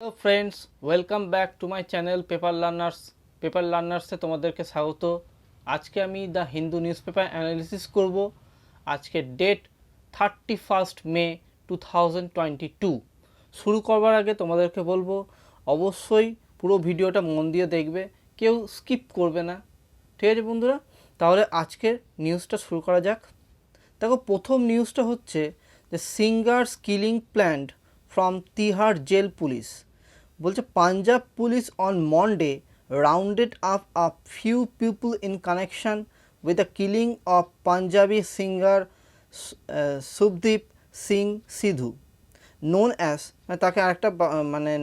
Hello friends, welcome back to my channel paper লার্নার্সে তোমাদেরকে স্বাগত। আজকে আমি the Hindu news paper analysis করব। আজকে ডেট 31 মে 2022। শুরু করবার আগে তোমাদেরকে বলবো অবশ্যই পুরো ভিডিওটা মন দিয়ে দেখবে, কেউ স্কিপ করবে না, ঠিক আছে বন্ধুরা? তাহলে আজকের নিউজটা শুরু করা যাক। দেখো, প্রথম নিউজটা হচ্ছে যে singers killing planned from Tihar jail police. বলছে Punjab police on Monday rounded up a few people in connection with the killing of Punjabi singer Shubhdeep Singh Sidhu, known as, তাকে আরেকটা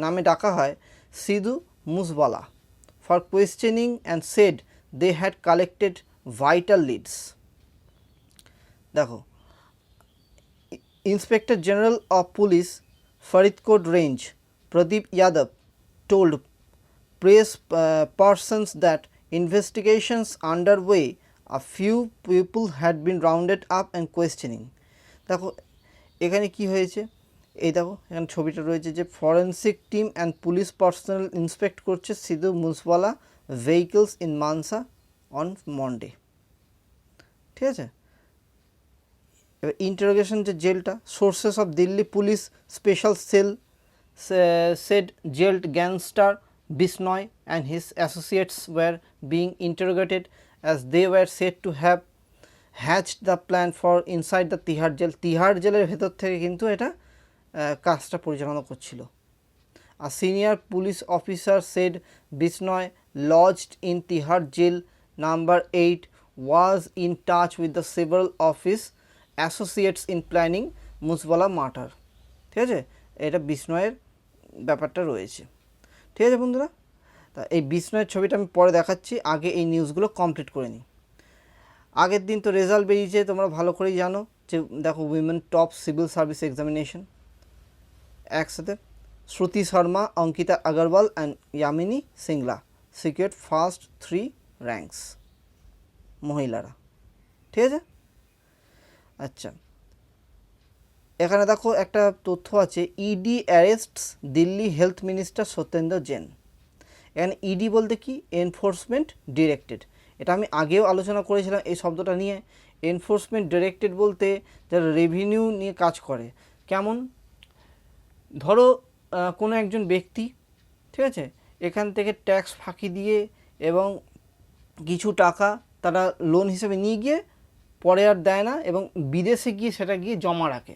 নামে ডাকা হয় Sidhu Moosewala, for questioning and said they had collected vital leads. দেখো, Inspector General of Police Faridkot Range Pradeep Yadav told press persons that investigations underway, a few people had been rounded up and questioning. দেখো এখানে কি হয়েছে, এই দেখো এখানে ছবিটা রয়েছে যে forensic team and police personnel inspect করছে Sidhu Moosewala vehicles in Mansa on Monday. ঠিক আছে, এবার ইন্টারোগেশন যে জেলটা, sources of Delhi police special cell said jailed gangster Bisnoy and his associates were being interrogated as they were said to have hatched the plan for inside the Tihar jail. Tihar জেলের ভেতর থেকে কিন্তু এটা কাজটা পরিচালনা করছিল। A senior police officer said Bisnoy, lodged in Tihar jail number 8, was in touch with the several of his associates in planning Moosewala murder. ঠিক আছে, এটা বিষ্ণয়ের ব্যাপারটা রয়েছে। ঠিক আছে বন্ধুরা, তা এই বিষ্ণয়ের ছবিটা আমি পরে দেখাচ্ছি, আগে এই নিউজগুলো কমপ্লিট করে নিই। আগের দিন তো রেজাল্ট বেরিয়েছে, তোমরা ভালো করেই জানো যে দেখো women top civil service examination একসাথে Shruti Sharma, Ankita Agarwal and Yamini Singla secured first 3 ranks, মহিলারা। ঠিক আছে, আচ্ছা এখানে দেখো একটা তথ্য আছে, ED arrests Delhi health minister Satyendra Jain. এখানে ইডি বলতে কি, এনফোর্সমেন্ট ডিরেক্টেড। এটা আমি আগেও আলোচনা করেছিলাম এই শব্দটা নিয়ে। এনফোর্সমেন্ট ডিরেক্টেড বলতে যারা রেভিনিউ নিয়ে কাজ করে। কেমন, ধরো কোনো একজন ব্যক্তি, ঠিক আছে, এখান থেকে ট্যাক্স ফাঁকি দিয়ে এবং কিছু টাকা তারা লোন হিসেবে নিয়ে গিয়ে পরে আর দেয় না এবং বিদেশে গিয়ে সেটা গিয়ে জমা রাখে।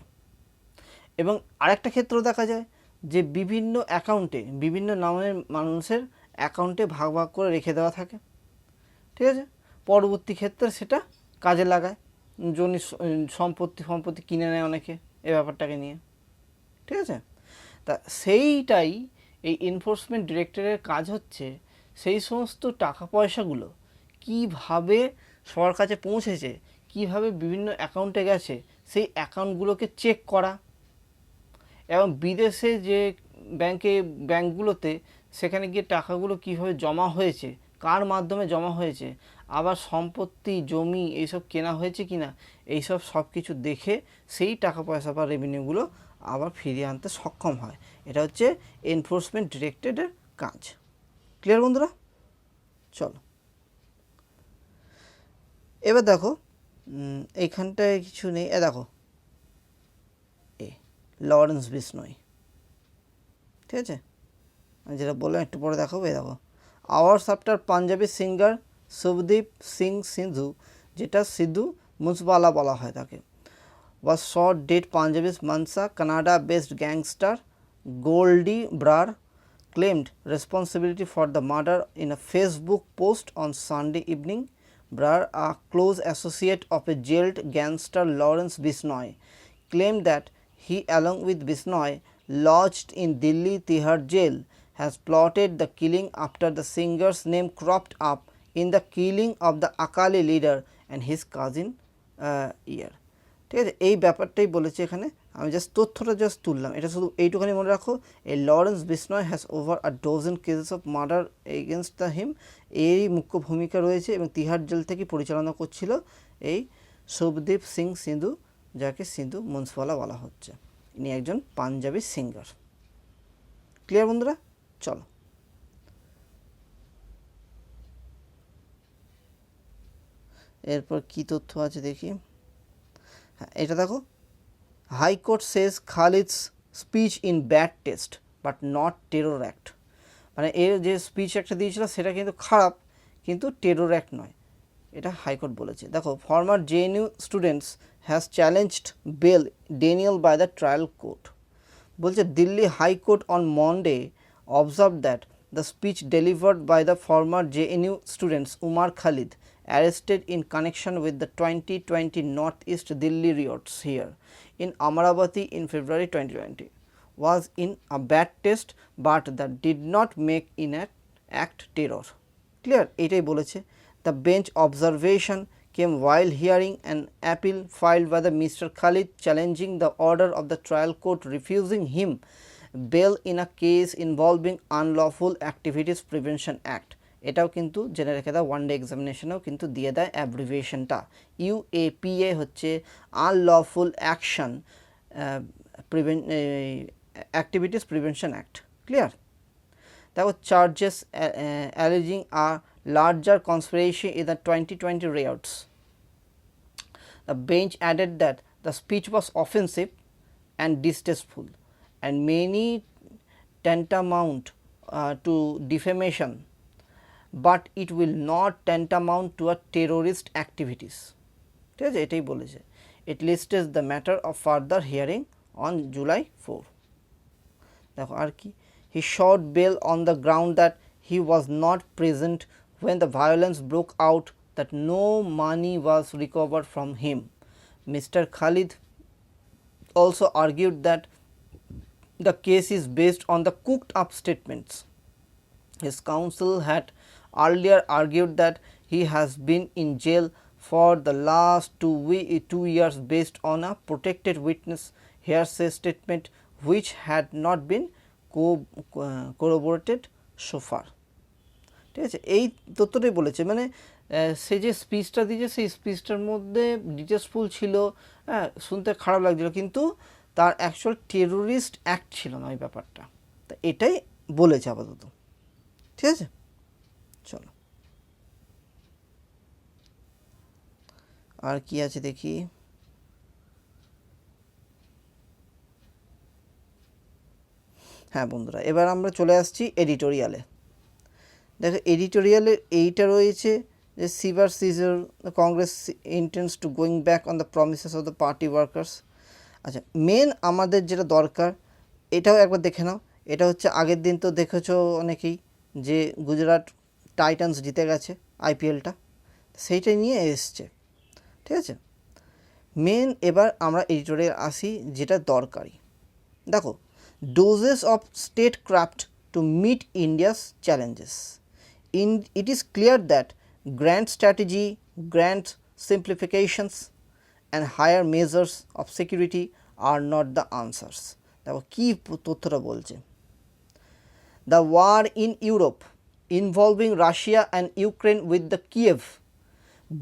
এবং আরেকটা ক্ষেত্র দেখা যায় যে বিভিন্ন অ্যাকাউন্টে, বিভিন্ন নামের মানুষের অ্যাকাউন্টে ভাগ ভাগ করে রেখে দেওয়া থাকে। ঠিক আছে, পরবর্তী ক্ষেত্রে সেটা কাজে লাগায়, জমি সম্পত্তি কিনে নেয় অনেকে এই ব্যাপারটাকে নিয়ে। ঠিক আছে, তা সেইটাই এই এনফোর্সমেন্ট ডিরেক্টরের কাজ হচ্ছে, সেই সমস্ত টাকা পয়সাগুলো কীভাবে সবার কাছে পৌঁছেছে, কীভাবে বিভিন্ন অ্যাকাউন্টে গেছে, সেই অ্যাকাউন্টগুলোকে চেক করা এবং বিদেশে যে ব্যাঙ্কগুলোতে সেখানে গিয়ে টাকাগুলো কীভাবে জমা হয়েছে, কার মাধ্যমে জমা হয়েছে, আবার সম্পত্তি জমি এইসব কেনা হয়েছে কি না, এইসব সব কিছু দেখে সেই টাকা পয়সা বা রেভিনিউগুলো আবার ফিরিয়ে আনতে সক্ষম হয়। এটা হচ্ছে এনফোর্সমেন্ট ডিরেক্টরেটের কাজ। ক্লিয়ার বন্ধুরা? চলো এবার দেখো, এইখানটায় কিছু নেই, দেখো লরেন্স বিষ্ণয়। ঠিক আছে, আমি যেটা বললাম একটু পরে দেখাবো। দেখো, hours after Punjabi singer Shubhdeep Singh Sidhu, যেটা সিধু মুসওয়ালা বলা হয় তাকে, was shot dead Punjabi's Mansa, Canada-based gangster Goldie Brar claimed responsibility for the murder in a Facebook post on Sunday evening. Brar, a close associate of a jailed gangster Lawrence Bisnoy, claimed that he, along with Bisnoy, lodged in Delhi Tihar jail, has plotted the killing after the singer's name cropped up in the killing of the Akali leader and his cousin Ear. ঠিক আছে, এই ব্যাপারটাই বলেছে এখানে, আমি তথ্যটা তুললাম, এটা শুধু এইটুখানি মনে রাখো। এই Lawrence Bishnoi has over a dozen cases of murder against the him, এরই মুখ্য ভূমিকা রয়েছে এবং তিহার জেল থেকে পরিচালনা করছিল এই শুভদীপ সিং সিধু, যাকে সিধু মুসওয়ালা বলা হচ্ছে। ইনি একজন পাঞ্জাবি সিঙ্গার। ক্লিয়ার বন্ধুরা? চলো এরপর কি তথ্য আছে দেখি। হ্যাঁ, এটা দেখো, High Court says Khalid's speech in bad taste but not terror act. মানে এর যে স্পিচ একটা দিয়েছিল সেটা কিন্তু খারাপ, কিন্তু টেরর অ্যাক্ট নয়, এটা হাইকোর্ট বলেছে। দেখো, former JNU students has challenged bail denial by the trial court. বলছে Delhi High Court on Monday observe that the speech delivered by the former JNU students Umar Khalid arrested in connection with the 2020 Northeast Delhi riots here in Amaravati in February 2020 was in a bad taste but that did not make in an act terror. Clear? এটাই বলেছে। The bench observation came while hearing an appeal filed by the Mr. Khalid challenging the order of the trial court refusing him bail in a case involving Unlawful Activities Prevention Act. এটাও কিন্তু জেনে রেখে দাও, one day এক্সামিনেশনেও কিন্তু দিয়ে দেয় অ্যাব্রিভিয়েশনটা। UAPA হচ্ছে unlawful action activities prevention act. Clear? দেখো, charges alleging a larger conspiracy in the 2020 riots. The bench added that the speech was offensive and distasteful and many tantamount to defamation, but it will not tantamount to a terrorist activities. ঠিক আছে, এটাই বলেছে। It lists the matter of further hearing on July 4. দেখো আর কি, he sought bail on the ground that he was not present when the violence broke out, that no money was recovered from him. Mr. Khalid also argued that the case is based on the cooked up statements. His counsel had earlier argued that he has been in jail for the last 2 years based on a protected witness hearsay statement which had not been corroborated so far. ঠিক আছে, এই তথ্যটাই বলেছে। মানে সে যে স্পিচটা দিয়েছে সেই স্পিচটার মধ্যে ডিটেলসফুল ছিল, হ্যাঁ শুনতে খারাপ লাগছিল, কিন্তু তার অ্যাকচুয়াল টেরোরিস্ট অ্যাক্ট ছিল না ওই ব্যাপারটা। তো এটাই বলেছে আপাতত। ঠিক আছে, চলো আর কি আছে দেখি। হ্যাঁ বন্ধুরা, এবার আমরা চলে আসছি এডিটোরিয়ালে। দেখো, এডিটোরিয়ালের এইটা রয়েছে যে severe seizure Congress intends to going back on the promises of the party workers. আচ্ছা, মেন আমাদের যেটা দরকার এটাও একবার দেখে নাও। এটা হচ্ছে আগের দিন তো দেখেছো অনেকেই যে গুজরাট টাইটান্স জিতে গেছে আইপিএলটা, সেইটাই নিয়ে এসছে। ঠিক আছে, মেন এবার আমরা এডিটোরিয়াল আসি যেটা দরকারি। দেখো, doses of statecraft to meet India's challenges. It is clear that grand strategy, grand simplifications and higher measures of security are not the answers. দেখো কি তথ্যটা বলছে। The war in Europe involving Russia and Ukraine with the Kiev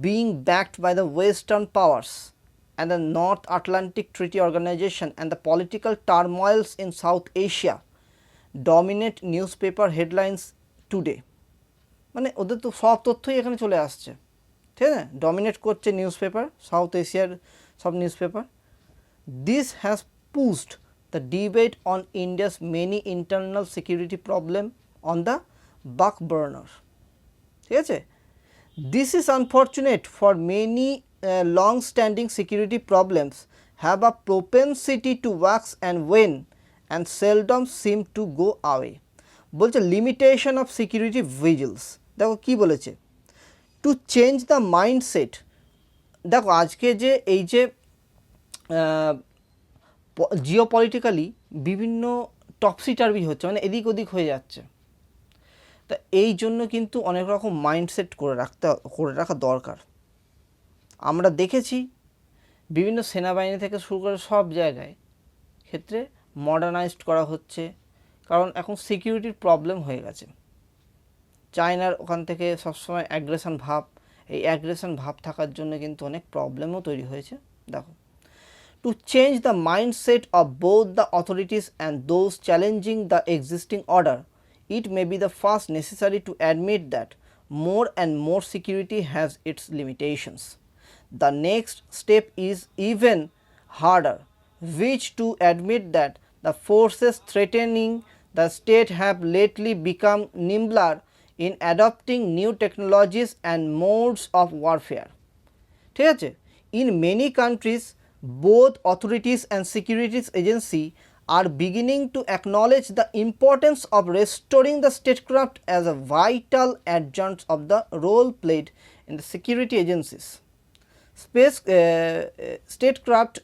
being backed by the Western powers and the North Atlantic Treaty Organization and the political turmoils in South Asia dominate newspaper headlines today. মানে ওদের তো সব তথ্যই এখানে চলে আসছে, ঠিক আছে, ডমিনেট করছে নিউজ পেপার, সাউথ এশিয়ার সব newspaper. This has pushed the debate on India's many internal security problem on the back burner. ঠিক আছে, this is unfortunate for many long standing security problems have a propensity to wax and wane and seldom seem to go away. বলছে limitation of security ভিজিলস। দেখো কি বলেছে, to change the mindset. দেখো আজকে যে এই যে জিওপলিটিক্যালি বিভিন্ন টপসি টার্বি হচ্ছে, মানে এদিক ওদিক হয়ে যাচ্ছে, তা এই জন্য কিন্তু অনেক রকম মাইন্ডসেট করে রাখা দরকার। আমরা দেখেছি বিভিন্ন সেনাবাহিনী থেকে শুরু করে সব জায়গায় ক্ষেত্রে মডার্নাইজড করা হচ্ছে, কারণ এখন সিকিউরিটির প্রবলেম হয়ে গেছে। চায়নার ওখান থেকে সবসময় অ্যাগ্রেশন ভাব, এই অ্যাগ্রেশন ভাব থাকার জন্য কিন্তু অনেক প্রবলেমও তৈরি হয়েছে। দেখো, to change the mindset of both the authorities and those challenging the existing order. It may be the first necessary to admit that more and more security has its limitations. The next step is even harder, which to admit that the forces threatening the state have lately become nimbler in adopting new technologies and modes of warfare. ঠিক আছে? In many countries, both authorities and security agencies are beginning to acknowledge the importance of restoring the statecraft as a vital adjunct of the role played in the security agencies. Statecraft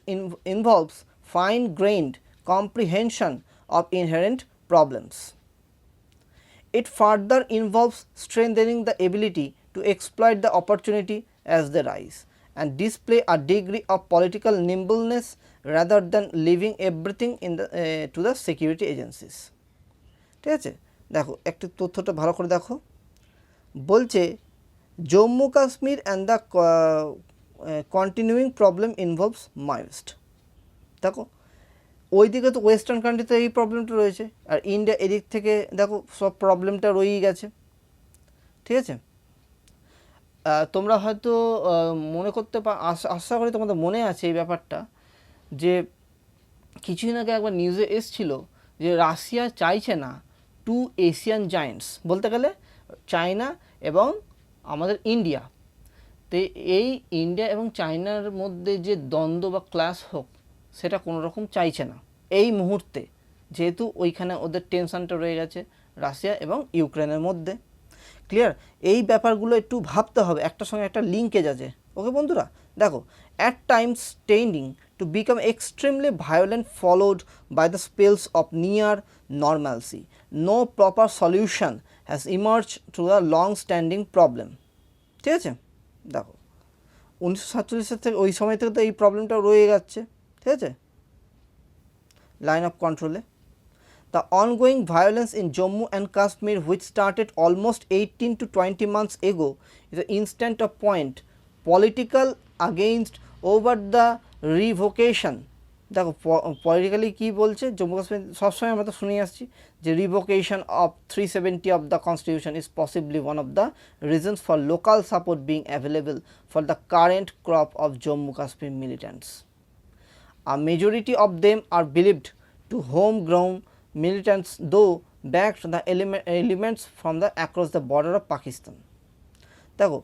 involves fine-grained comprehension of inherent problems. It further involves strengthening the ability to exploit the opportunity as they rise and display a degree of political nimbleness rather than leaving everything in the to the security agencies. ঠিক আছে, দেখো একটু তথ্যটা ভালো করে দেখো। বলছে Jammu Kashmir and the continuing problem involves Maoist. দেখো ওইদিকে তো ওয়েস্টার্ন কান্ট্রিতে এই প্রবলেমটা রয়েছে, আর ইন্ডিয়া এদিক থেকে দেখো সব প্রবলেমটা রয়েই গেছে। ঠিক আছে, তোমরা হয়তো মনে করতে আশা করি তোমাদের মনে আছে এই ব্যাপারটা, যে কিছুদিন আগে একবার নিউজে এসছিল যে রাশিয়া চাইছে না টু এশিয়ান জায়েন্টস, বলতে গেলে চায়না এবং আমাদের ইন্ডিয়া, তো এই ইন্ডিয়া এবং চায়নার মধ্যে যে দ্বন্দ্ব বা ক্লাশ হোক সেটা কোনো রকম চাইছে না এই মুহূর্তে, যেহেতু ওইখানে ওদের টেনশনটা রয়ে গেছে রাশিয়া এবং ইউক্রেনের মধ্যে। ক্লিয়ার? এই ব্যাপারগুলো একটু ভাবতে হবে, একটার সঙ্গে একটা লিঙ্কেজ আছে। ওকে বন্ধুরা, দেখো at times tending to become extremely violent followed by the spells of near normalcy. No proper solution has emerged to the long standing problem. ঠিক আছে, দেখো 1947 থেকে ওই সময় থেকে তো এই প্রবলেমটা রয়ে যাচ্ছে। ঠিক আছে, লাইন অফ কন্ট্রোলে the ongoing violence in Jammu and Kashmir, which started almost 18 to 20 months ago, is an instant of point political against over the revocation. দেখো পলিটিক্যালি কী বলছে, জম্মু কাশ্মীর সবসময় আমরা তো শুনে আসছি যে revocation of 370 of the constitution is possibly one of the reasons for local support being available for the current crop of Jammu Kashmir militants. A majority of them are believed to homegrown militants, though backed the elements from the across the border of Pakistan. দেখো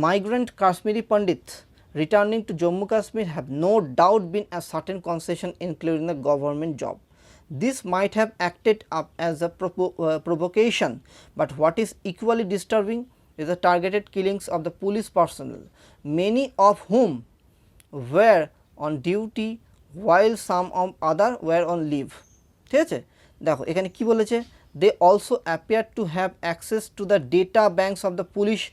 migrant Kashmiri Pandits returning to Jammu Kashmir have no doubt been a certain concession, including the government job. This might have acted up as a provocation, but what is equally disturbing is the targeted killings of the police personnel, many of whom were on duty while some of other were on leave. ঠিক আছে, দেখো এখানে কি বলেছে, they also appear to have access to the data banks of the police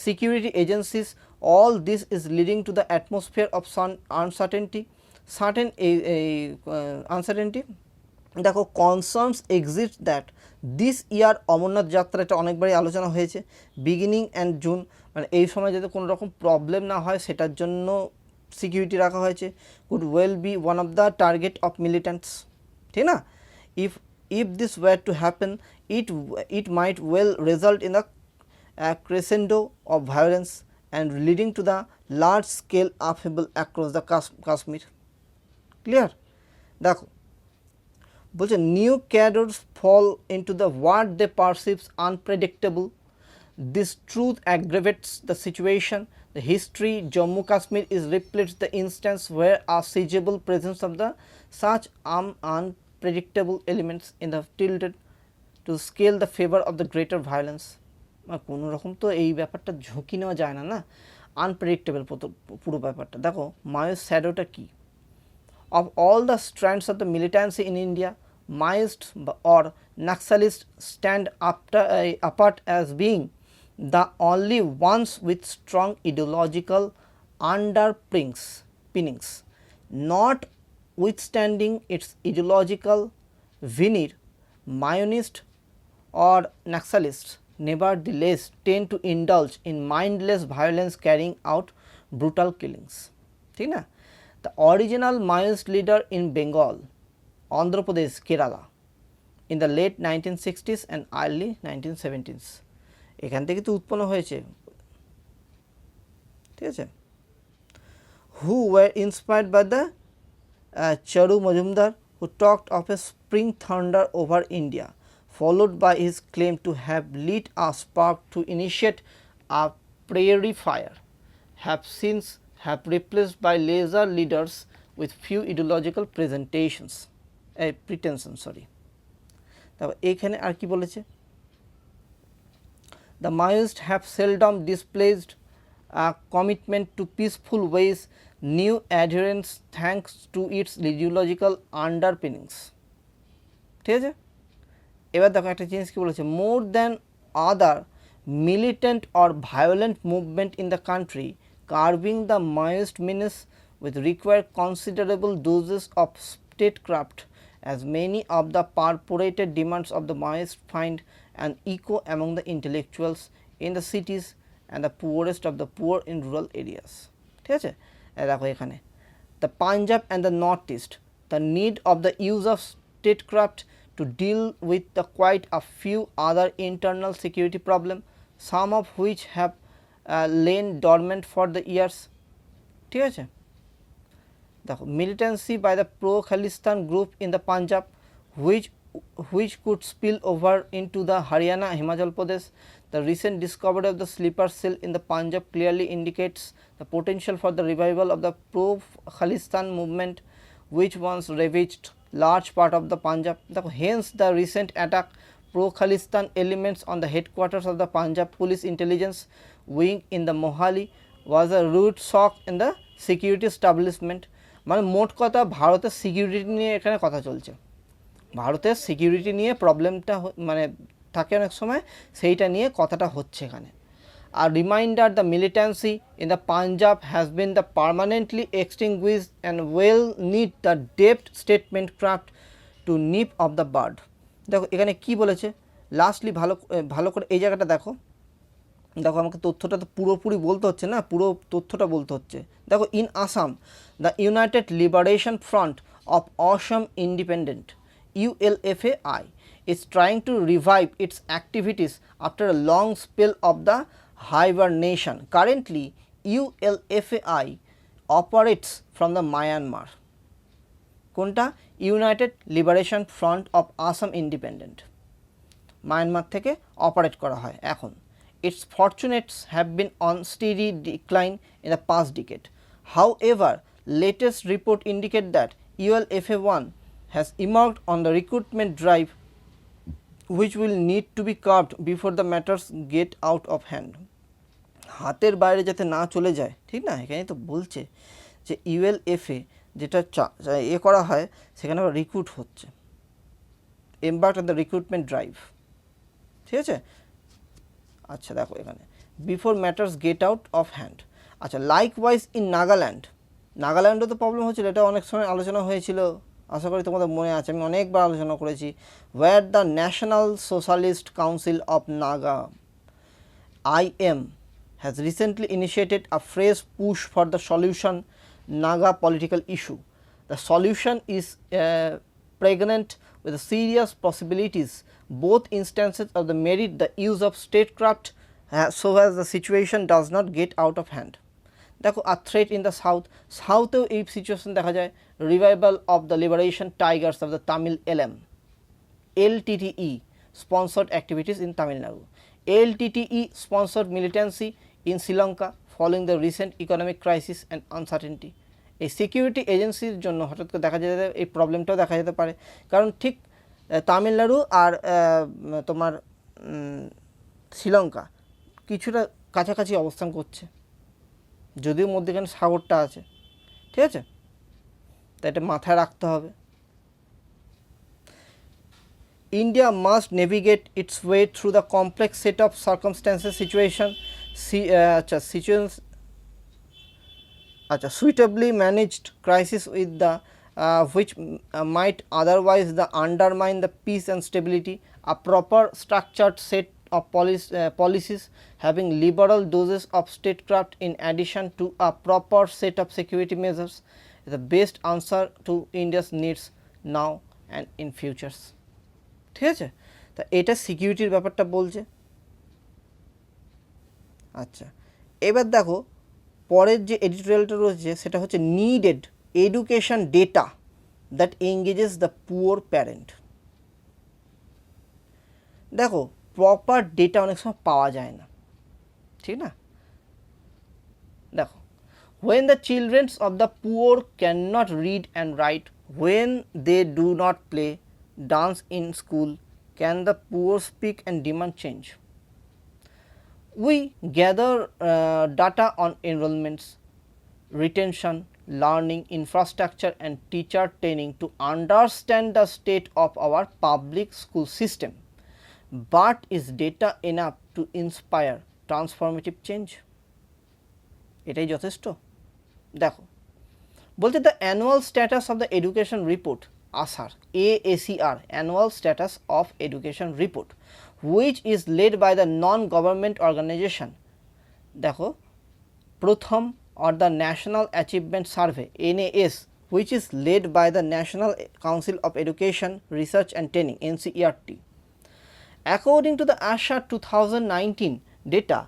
security agencies. All this is leading to the atmosphere of uncertainty. দেখো concerns exist that this year Amarnath যাত্রা, এটা অনেকবারই আলোচনা হয়েছে, বিগিনিং অ্যান্ড জুন, মানে এই সময় যাতে কোনো রকম প্রবলেম না হয় সেটার জন্য সিকিউরিটি রাখা হয়েছে, could well be one of the target of militants. ঠিক না? If this were to happen, it might well result in a crescendo of violence and leading to the large scale upheaval across the Kashmir. Clear? দেখো বলছে new cadres fall into the what they perceive unpredictable. This truth aggravates the situation. The history Jammu Kashmir is replete the instance where a sizable presence of the such unpredictable elements in the tilted to scale the favor of the greater violence. কোনো রকম তো এই ব্যাপারটা ঝুঁকি নেওয়া যায় না, না আনপ্রেডিক্টেবল পুরো ব্যাপারটা। দেখো মায়োস শ্যাডোটা কি, of all the strands of the militancy in India, Maoist or Naxalists stand apart as being the only ones with strong ideological underpinnings. Notwithstanding its ideological veneer, Maoist or Naxalists nevertheless tend to indulge in mindless violence, carrying out brutal killings. ঠিক না? the original Maoist leader in Bengal, Andhra Pradesh, Kerala, in the late 1960s and early 1970s. এখান থেকে তো উৎপন্ন হয়েছে, ঠিক আছে, who were inspired by the Charu Majumdar, who talked of a spring thunder over India, followed by his claim to have lit a spark to initiate a prairie fire, have since have replaced by laser leaders with few ideological pretensions. তারপর এখানে আর কি বলেছে, the Maoists have seldom displayed a commitment to peaceful ways, new adherents thanks to its ideological underpinnings. ঠিক আছে, এবার দেখো একটা জিনিস কি বলেছে, more than other militant or violent movement in the country, curbing the Maoist menace with require considerable doses of statecraft, as many of the purported demands of the Maoists find an echo among the intellectuals in the cities and the poorest of the poor in rural areas. ঠিক আছে, দেখো এখানে the Punjab and the Northeast, the need of the use of statecraft to deal with the quite a few other internal security problems, some of which have lain dormant for the years. ঠিক আছে, দেখো militancy by the pro-Khalistan group in the Punjab, which could spill over into the Haryana, Himachal Pradesh. The recent discovery of the sleeper cell in the Punjab clearly indicates the potential for the revival of the pro-Khalistan movement, which once ravaged large part of the Punjab. Hence, the recent attack pro-Khalistan elements on the headquarters of the Punjab Police Intelligence Wing in the Mohali was a rude shock in the security establishment. মানে মোট কথা ভারতের security নিয়ে এখানে কথা চলছে, ভারতের security নিয়ে প্রবলেমটা মানে থাকে অনেক সময়, সেইটা নিয়ে কথাটা হচ্ছে এখানে। আর reminder the militancy in the Punjab has been the permanently extinguished and we'll need the depth statement craft to nip of the bird. দেখো এখানে কি বলেছে লাস্টলি, ভালো করে এই জায়গাটা দেখো, দেখো আমাকে তথ্যটা তো পুরোপুরি বলতে হচ্ছে না, পুরো তথ্যটা বলতে হচ্ছে। দেখো in Assam the United liberation front of Assam independent ULFAI is trying to revive its activities after a long spell of the hibernation. Currently, ULFAI operates from the Myanmar. কোনটা? United liberation front of Assam independent, Myanmar থেকে operate করা হয় এখন। Its fortunes have been on steady decline in the past decade. However, latest report indicate that ULFA1 has emerged on the recruitment drive, which will need to be curbed before the matters get out of hand. হাতের বাইরে যাতে না চলে যায়, ঠিক না, এখানে তো বলছে যে ULFA যেটা করা হয় সেখানে আবার রিক্রুট হচ্ছে, embarked on the recruitment drive, ঠিক আছে। আচ্ছা দেখো এখানে before matters get out of hand. আচ্ছা লাইকওয়াইজ ইন নাগাল্যান্ডও তো প্রবলেম হচ্ছিল, এটা অনেক সময় আলোচনা হয়েছিল, আশা করি তোমাদের মনে আছে, আমি অনেকবার আলোচনা করেছি। Where the National Socialist Council of Naga IM has recently initiated a fresh push for the solution Naga political issue. The solution is pregnant with serious possibilities, both instances of the merit the use of statecraft so as the situation does not get out of hand. দেখো a threat in the সাউথেও এই situation দেখা যায়, revival of the liberation Tigers of the Tamil LTTE sponsored activities in Tamil Nadu. LTTE sponsored militancy in Sri Lanka following the recent economic crisis and uncertainty. এই security এজেন্সির জন্য হঠাৎ করে দেখা যেতে এই প্রবলেমটাও দেখা যেতে পারে, কারণ ঠিক তামিলনাড়ু আর তোমার শ্রীলঙ্কা কিছুটা কাছাকাছি অবস্থান করছে, যদিও মধ্যখানে সাগরটা আছে, ঠিক আছে, তাই এটা মাথায় রাখতে হবে। India must navigate its way through the complex set of circumstances suitably managed crisis with the which might otherwise undermine the peace and stability. A proper structured set of policies having liberal doses of statecraft in addition to a proper set of security measures the best answer to India's needs now and in futures. ঠিক আছে, তা এটা সিকিউরিটির ব্যাপারটা বলছে। আচ্ছা, এবার দেখো পরের যে এডিটোরিয়ালটা রয়েছে সেটা হচ্ছে needed education data that engages the poor parent. দেখো প্রপার ডেটা অনেক সময় পাওয়া যায় না, ঠিক না। দেখো when the children of the poor cannot read and write, when they do not play, dance in school, can the poor speak and demand change? We gather data on enrollments, retention, learning, infrastructure and teacher training to understand the state of our public school system, but is data enough to inspire transformative change? এটাই যথেষ্ট। দেখো বলতে the annual status of the education report আসার AACR annual status of education report which is led by the non government organisation. দেখো প্রথম or the National Achievement Survey NAS which is led by the National Council of Education Research and Training NCERT. According to the ASHA 2019 data,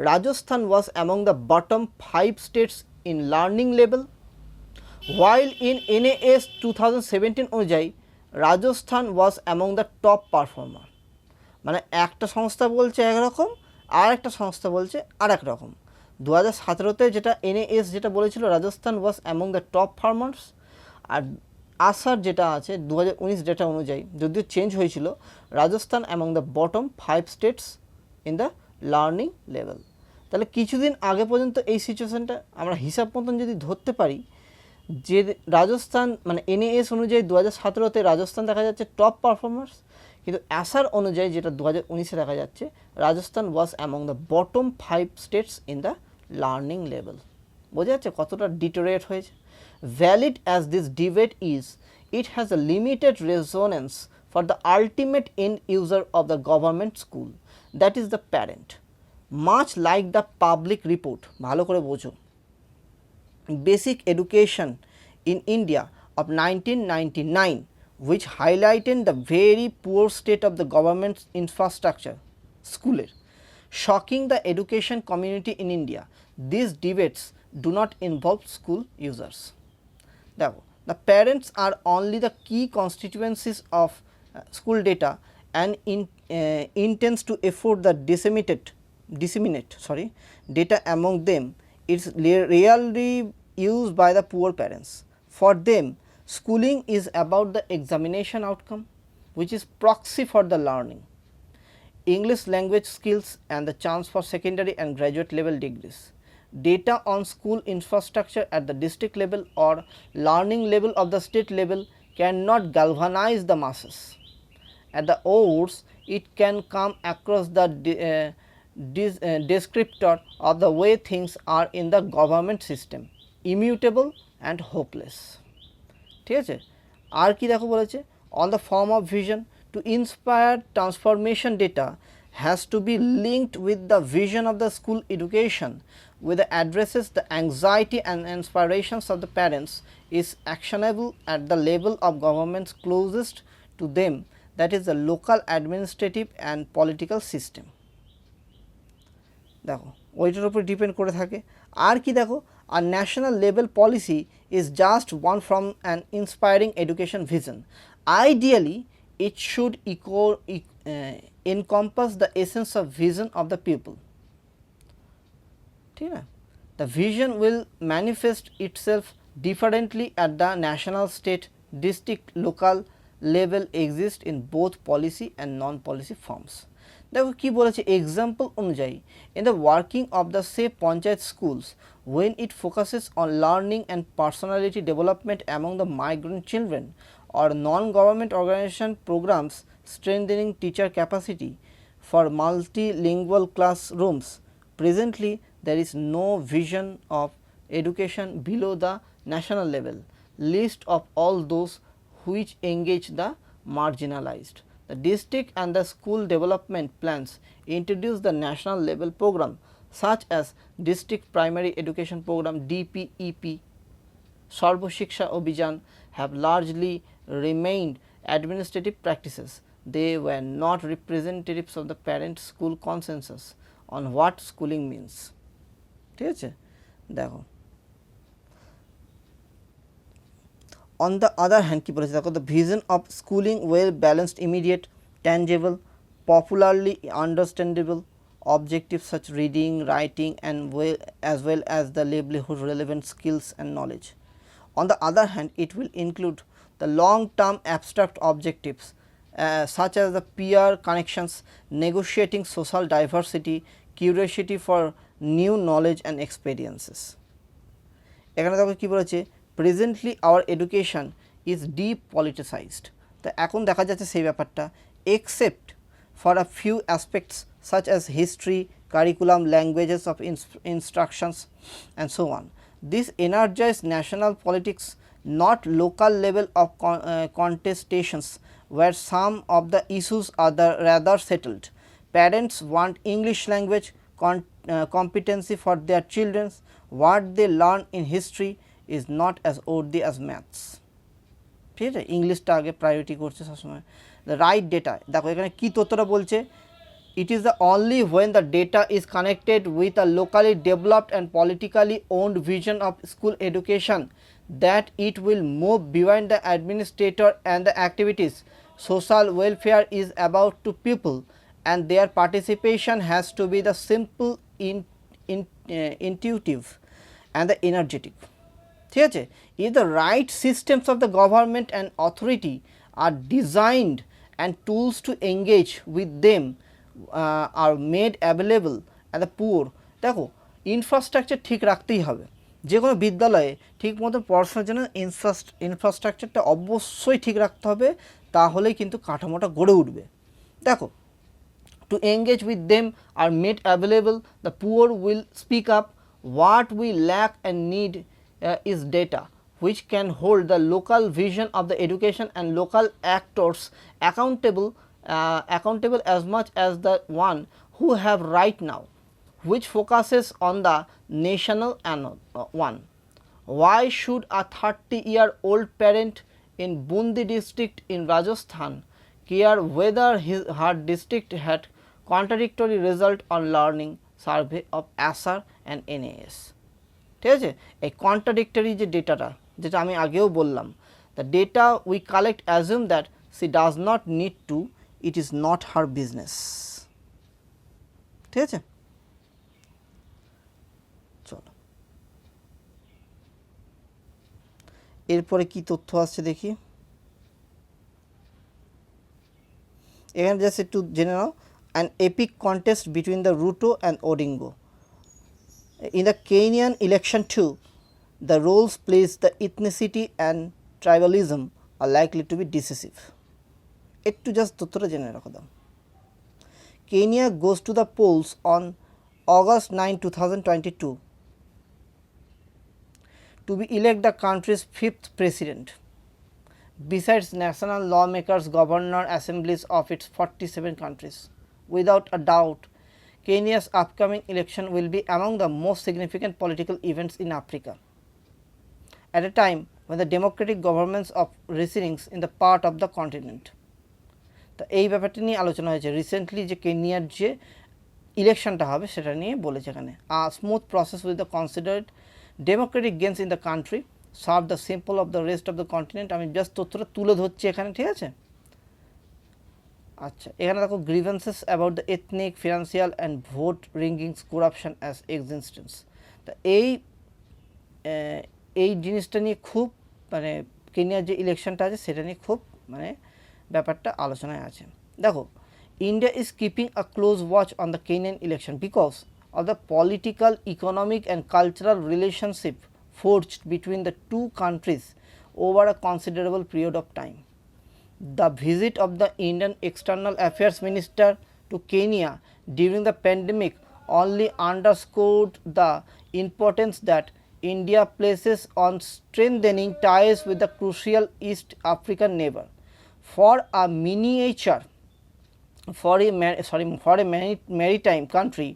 Rajasthan was among the bottom 5 states in learning level, while in NAS 2017 অনুযায়ী Rajasthan was among the top performer. মানে একটা সংস্থা বলছে একরকম আর একটা সংস্থা বলছে আর এক রকম। 2017-তে যেটা NAS যেটা বলেছিল Rajasthan was among the top farmers, আর আসার যেটা আছে 2019 ডেটা অনুযায়ী যদিও চেঞ্জ হয়েছিল, Rajasthan among the bottom 5 states in the learning level. তাহলে কিছুদিন আগে পর্যন্ত এই সিচুয়েশানটা আমরা হিসাব মতন যদি ধরতে পারি যে রাজস্থান মানে NAS অনুযায়ী 2017-তে রাজস্থান দেখা যাচ্ছে টপ পারফরমার্স, কিন্তু আসার অনুযায়ী যেটা 2019-এ দেখা যাচ্ছে Rajasthan was among the bottom 5 states in the learning level. বোঝা যাচ্ছে কতটা ডিটোরিয়েট হয়েছে। Valid as this debate is, it has a limited resonance for the ultimate and user of the government school, that is the parent. Much like the public report, ভালো করে বোঝো, Basic Education in India of 1999, which highlighted the very poor state of the government's infrastructure, schooler, shocking the education community in India. These debates do not involve school users. The parents are only the key constituencies of school data and intends to afford the disseminate data among them. It's rarely used by the poor parents. For them, schooling is about the examination outcome, which is proxy for the learning, English language skills and the chance for secondary and graduate level degrees. Data on school infrastructure at the district level or learning level of the state level cannot galvanize the masses. At the worst, it can come across the descriptor of the way things are in the government system, immutable and hopeless. ঠিক আছে, আর কি দেখো বলেছে, on the form of vision to inspire transformation data has to be linked with the vision of the school education, which addresses the anxiety and inspirations of the parents, is actionable at the level of governments closest to them, that is the local administrative and political system. দেখো ওইটার উপর depend করে থাকে। আর কি দেখো, আর national level policy is just one from an inspiring education vision. Ideally it should encompass the essence of vision of the people, ঠিক না। The vision will manifest itself differently at the national, state, district, local level, exist in both policy and non-policy forms. দেখো কি বলেছে example অনুযায়ী, in the working of the say panchayat schools, when it focuses on learning and personality development among the migrant children, or non-government organization programs strengthening teacher capacity for multilingual classrooms, presently there is no vision of education below the national level list of all those which engage the marginalized. The district and the school development plans introduce the national level program such as district primary education program DPEP, Sarva Shiksha Abhijan have largely remained administrative practices. They were not representatives of the parent school consensus on what schooling means. ঠিক আছে, দেখো on the other hand কি বলেছে দেখো, the vision of schooling well balanced, immediate, tangible, popularly understandable objectives such reading, writing and as well as the livelihood relevant skills and knowledge. On the other hand, it will include the long term abstract objectives such as the peer connections, negotiating social diversity, curiosity for new knowledge and experiences. এখানে দেখো কি বলেছে, presently hour education is ডিপলিটিসাইজড। তো এখন দেখা যাচ্ছে সেই ব্যাপারটা, except for a few aspects such as history, curriculum, languages of instructions and so on. This energize national politics, not local level of contestations where some of the issues are rather settled. Parents want English language competency for their children. What they learn in history is not as worthy as maths. ঠিক আছে, ইংলিশটা আগে priority করছে সবসময়। The right data, দেখো এখানে কী তথ্যটা বলছে, it is the only when the data is connected with a locally developed and politically owned vision of school education that it will move beyond the administrator and the activities. Social welfare is about to people and their participation has to be the simple, intuitive and the energetic. ঠিক আছে, if the right systems of the government and authority are designed and tools to engage with them are made available and the poor, দেখো infrastructure ঠিক রাখতেই হবে। যে কোনো বিদ্যালয়ে ঠিক মতো পড়াশোনার জন্য ইনফ্রাস্ট্রাকচারটা অবশ্যই ঠিক রাখতে হবে, তাহলেই কিন্তু কাঠামোটা গড়ে উঠবে। দেখো, to engage with them are made available, the poor will speak up. What we lack and need is data which can hold the local vision of the education and local actors accountable as much as the one who have right now, which focuses on the national one. Why should a 30-year-old parent in Bundi district in Rajasthan care whether her district had contradictory result on learning survey of ASAR and NAS? ঠিক আছে, এই contradictory যে ডেটাটা, যেটা আমি আগেও বললাম, the data we collect assume that she does not need to, it is not her business. ঠিক আছে, চলো এরপরে কি তথ্য আসছে দেখি। এখানে জাস্ট একটু জেনে নাও, an epic contest between the Ruto and Odinga. In the Kenyan election too, the roles plays the ethnicity and tribalism are likely to be decisive. একটু জাস্ট তথ্যটা জেনে রাখো দাও। Kenya goes to the polls on August 9, 2022 to be elect the country's 5th president. Besides national lawmakers, governor assemblies of its 47 countries, without a doubt, Kenya's upcoming election will be among the most significant political events in Africa. At a time when the democratic governments of residing in the part of the continent. তো এই ব্যাপারটা নিয়ে আলোচনা হয়েছে recently, যে কেনিয়ার যে ইলেকশনটা হবে সেটা নিয়ে বলেছে এখানে। A smooth process with the considered democratic games in the country serve the simple of the rest of the continent. আমি জাস্ট তথ্যটা তুলে ধরছি এখানে, ঠিক আছে। আচ্ছা, এখানে দেখো grievances about the ethnic, financial and vote riggings corruption as existence. তা এই জিনিসটা নিয়ে খুব মানে কেনিয়ার যে ইলেকশনটা আছে সেটা নিয়ে খুব মানে ব্যাপারটা আলোচনায় আছে। দেখো, India is keeping a close watch on the Kenyan election because of the political, economic and cultural relationship forged between the two countries over a considerable period of time. The visit of the Indian External Affairs Minister to Kenya during the pandemic only underscored the importance that India places on strengthening ties with the crucial East African neighbor. For a maritime country,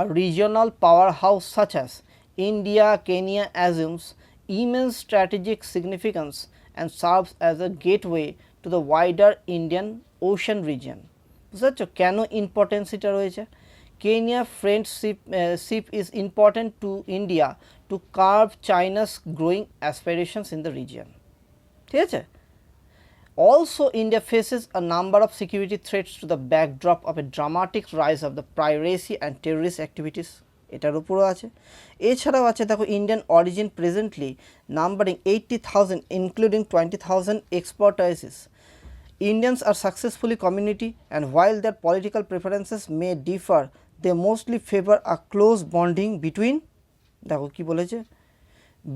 a regional powerhouse such as India, Kenya assumes immense strategic significance and serves as a gateway to the wider Indian Ocean region. বুঝতে পারছো কেন ইম্পর্টেন্সিটা রয়েছে? Kenya friendship is important to India to curb China's growing aspirations in the region. ঠিক আছে? Also, India faces a number of security threats to the backdrop of a dramatic rise of the piracy and terrorist activities. এটার উপরও আছে। এছাড়াও আছে দেখো Indian origin presently numbering 80,000 including 20,000 expertises. Indians are successfully community, and while their political preferences may differ, they mostly favor a close bonding between দেখো কি বলেছে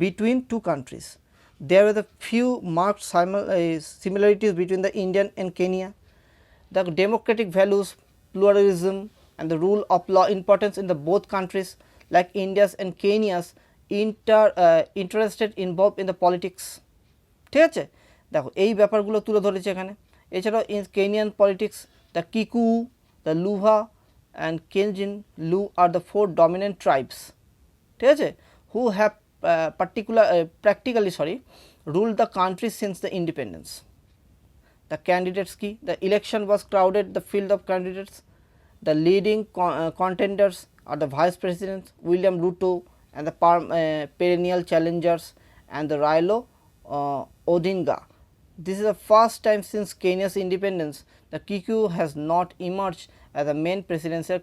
between two countries. There are the few marked similarities between the Indian and Kenya. The democratic values, pluralism and the rule of law importance in the both countries, like India's and Kenya's interested involved in the politics. ঠিক আছে, দেখো এই ব্যাপারগুলো তুলে ধরেছে এখানে। এছাড়াও in Kenyan politics, the Kikuyu, the Luha and Kenjin Lu are the four dominant tribes, ঠিক আছে, who have practically ruled the country since the independence. The candidates key, the election was crowded, the field of candidates. The leading contenders are the Vice President William Ruto and the perennial challengers and the Raila Odinga. This is the first time since Kenya's independence the Kikuyu has not emerged as a main presidential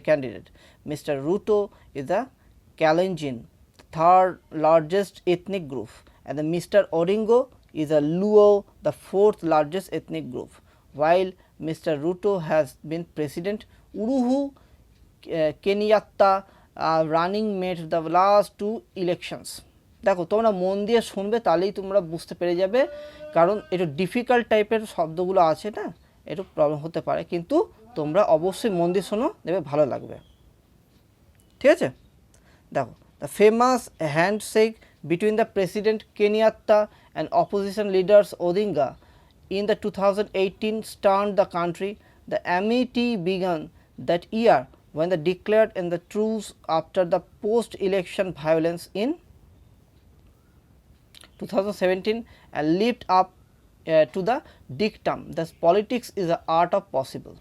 candidate. Mr. Ruto is the Kalenjin, third largest ethnic group, and the Mr. Odinga is a Luo, the fourth largest ethnic group. While Mr. Ruto has been president, Uhuru Kenyatta running mate the last two elections. দেখো তোমরা মন দিয়ে শুনবে তাহলেই তোমরা বুঝতে পেরে যাবে, কারণ একটু ডিফিকাল্ট টাইপের শব্দগুলো আছে না, একটু প্রবলেম হতে পারে, কিন্তু তোমরা অবশ্যই মন দিয়ে শোনো, দেখবে ভালো লাগবে। ঠিক আছে, দেখো the famous handshake between the President Kenyatta and opposition leaders Odinga in the 2018 stunned the country. The amity began that year when they declared in the truce after the post-election violence in 2017 and lived up to the dictum that politics is the art of possible.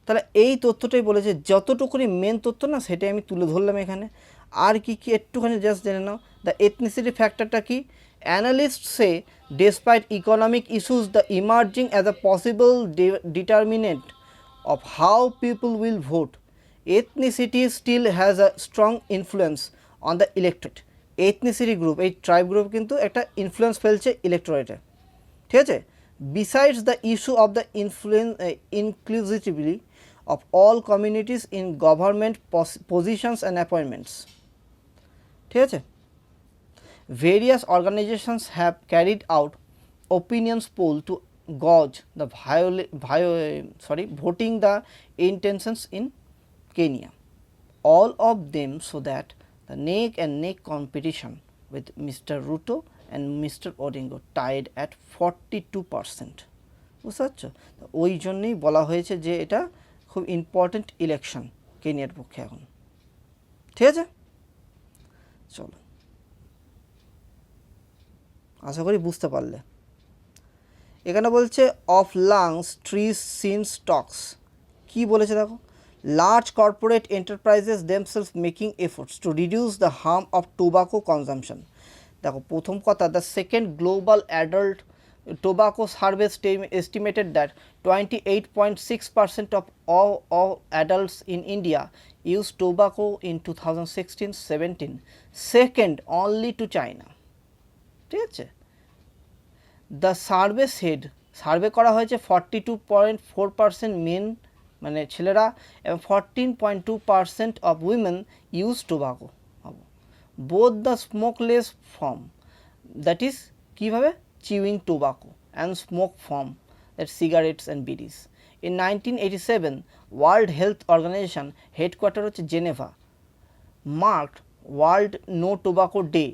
তাহলে এই তথ্যটাই বলেছে, যতটুকুনি main তথ্য না সেটাই আমি তুলে ধরলাম এখানে। আর কি কি একটুখানি জাস্ট জেনে নাও। দ্য এথনিসিটি ফ্যাক্টরটা কি? Analyst say despite economic issues the emerging as a possible determinant of how people will vote, ethnicity still has a strong influence on the electorate. ethnicity group, এই ট্রাইব গ্রুপ কিন্তু একটা influence ফেলছে ইলেক্টোরেটে। ঠিক আছে, besides the issue of the inclusivity of all communities in government positions and appointments. ঠিক আছে, various organizations have carried out opinions poll to gauge the voting the intentions in Kenya. All of them so that the neck and neck competition with Mr. Ruto and Mr. Odinga tied at 42%. বুঝতে পারছো, ওই জন্যই বলা হয়েছে যে এটা খুব important election কেনিয়ার পক্ষে এখন। ঠিক আছে, চলো, আশা করি বুঝতে পারলে। এখানে বলছে of lungs trees sin stocks, কি বলেছে দেখো, large corporate enterprises themselves making efforts to reduce the harm of tobacco consumption. দেখো প্রথম কথা, the second global adult tobacco survey estimated that 28.6% of all adults in India used tobacco in 2016-17, second only to China. ঠিক আছে, the survey shed, survey করা হয়েছে 42.4% main মানে ছেলেরা এবং 14.2% of women use tobacco. Both the smokeless form, that is কীভাবে chewing tobacco and smoke form, that cigarettes and bidis. In 1987 World Health Organisation headquarter হচ্ছে Geneva, marked World No Tobacco Day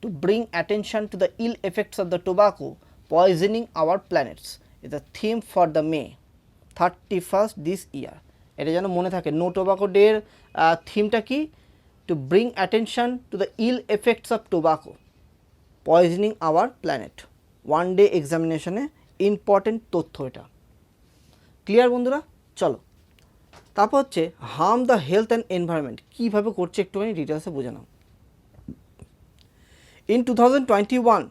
to bring attention to the ill effects of the tobacco poisoning our planets is the theme for the May 31st this year. এটা যেন মনে থাকে, no Tobacco day এর থিমটা কি? to bring attention to the ill effects of tobacco poisoning our planet. One day examination A important তথ্য এটা। Clear বন্ধুরা? চলো তারপর হচ্ছে harm the health and environment কীভাবে করছে একটুখানি ডিটেলসে বুঝে নাও। In 2021,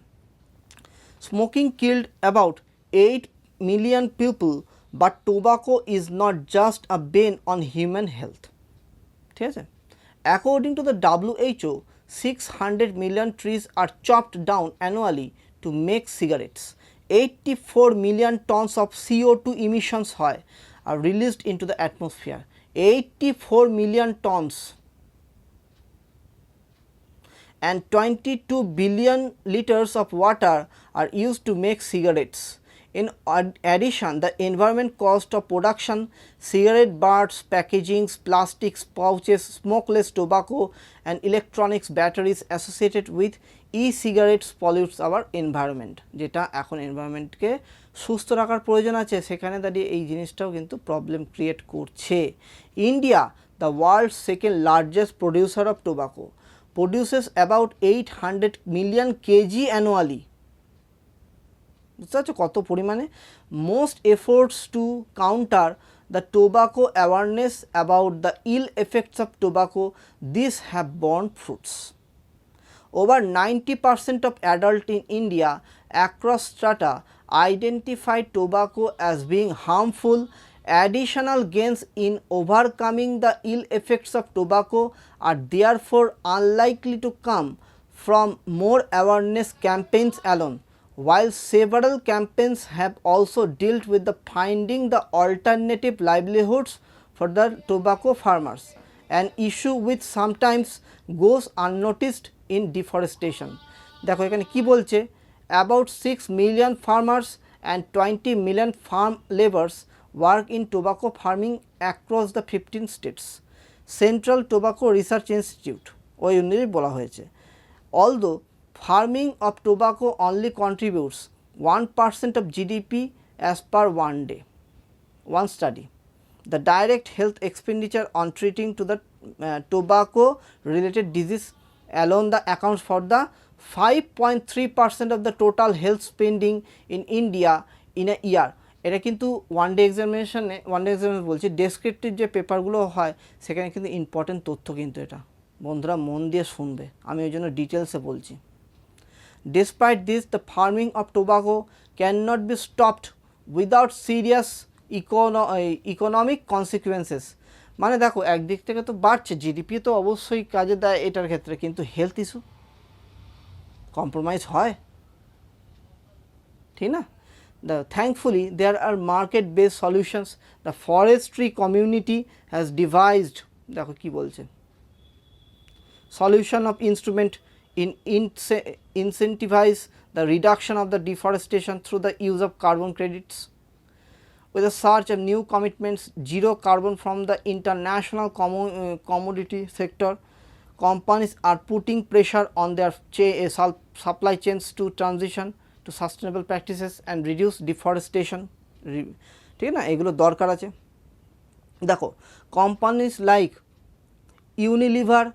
smoking killed about 8 million people, but tobacco is not just a bane on human health. ঠিক আছে? According to the WHO, 600 million trees are chopped down annually to make cigarettes. 84 million tons of CO2 emissions are released into the atmosphere. 84 million tons. And 22 billion liters of water are used to make cigarettes. In addition, the environment cost of production, cigarette butts, packagings, plastics, pouches, smokeless tobacco and electronics batteries associated with e-cigarettes pollutes our environment. যেটা এখন এনভায়রনমেন্টকে সুস্থ রাখার প্রয়োজন আছে সেখানে দাঁড়িয়ে এই জিনিসটাও কিন্তু প্রবলেম ক্রিয়েট করছে। India, the world's second largest producer of tobacco, produces about 800 million kg annually. বুঝতে পারছো কত পরিমাণে? Most efforts to counter the tobacco awareness about the ill effects of tobacco, these have borne fruits. Over 90% of adults in India across strata identify tobacco as being harmful. Additional gains in overcoming the ill effects of tobacco are therefore unlikely to come from more awareness campaigns alone. While several campaigns have also dealt with the finding the alternative livelihoods for the tobacco farmers, an issue which sometimes goes unnoticed in deforestation. দেখো এখানে কি বলছে, about 6 million farmers and 20 million farm laborers work in tobacco farming across the 15 states. Central Tobacco Research Institute ওই অনুযায়ী বলা হয়েছে। Although farming of tobacco only contributes 1% of GDP as per one study. The direct health expenditure on treating to the tobacco related disease alone the accounts for the 5.3% of the total health spending in India in a year. এটা কিন্তু one day examination বলছি, descriptive যে পেপারগুলো হয় সেখানে কিন্তু important তথ্য কিন্তু এটা বন্ধুরা মন দিয়ে শুনবে, আমি ওই জন্য ডিটেলসে বলছি। Despite this, the farming of tobacco cannot be stopped without serious economic consequences. মানে দেখো একদিক থেকে তো বাড়ছে, জিডিপি তো অবশ্যই কাজে দেয় এটার ক্ষেত্রে, কিন্তু হেলথ ইস্যু কম্প্রোমাইজ হয়, ঠিক না? Thankfully, there are market-based solutions. The forestry community has devised, দেখো কি বলছে, solution of instrument in incentivize the reduction of the deforestation through the use of carbon credits. With a surge of new commitments, zero carbon from the international commodity sector, companies are putting pressure on their supply chains to transition to sustainable practices and reduce deforestation. ঠিক না, এগুলো দরকার আছে। দেখো companies like Unilever,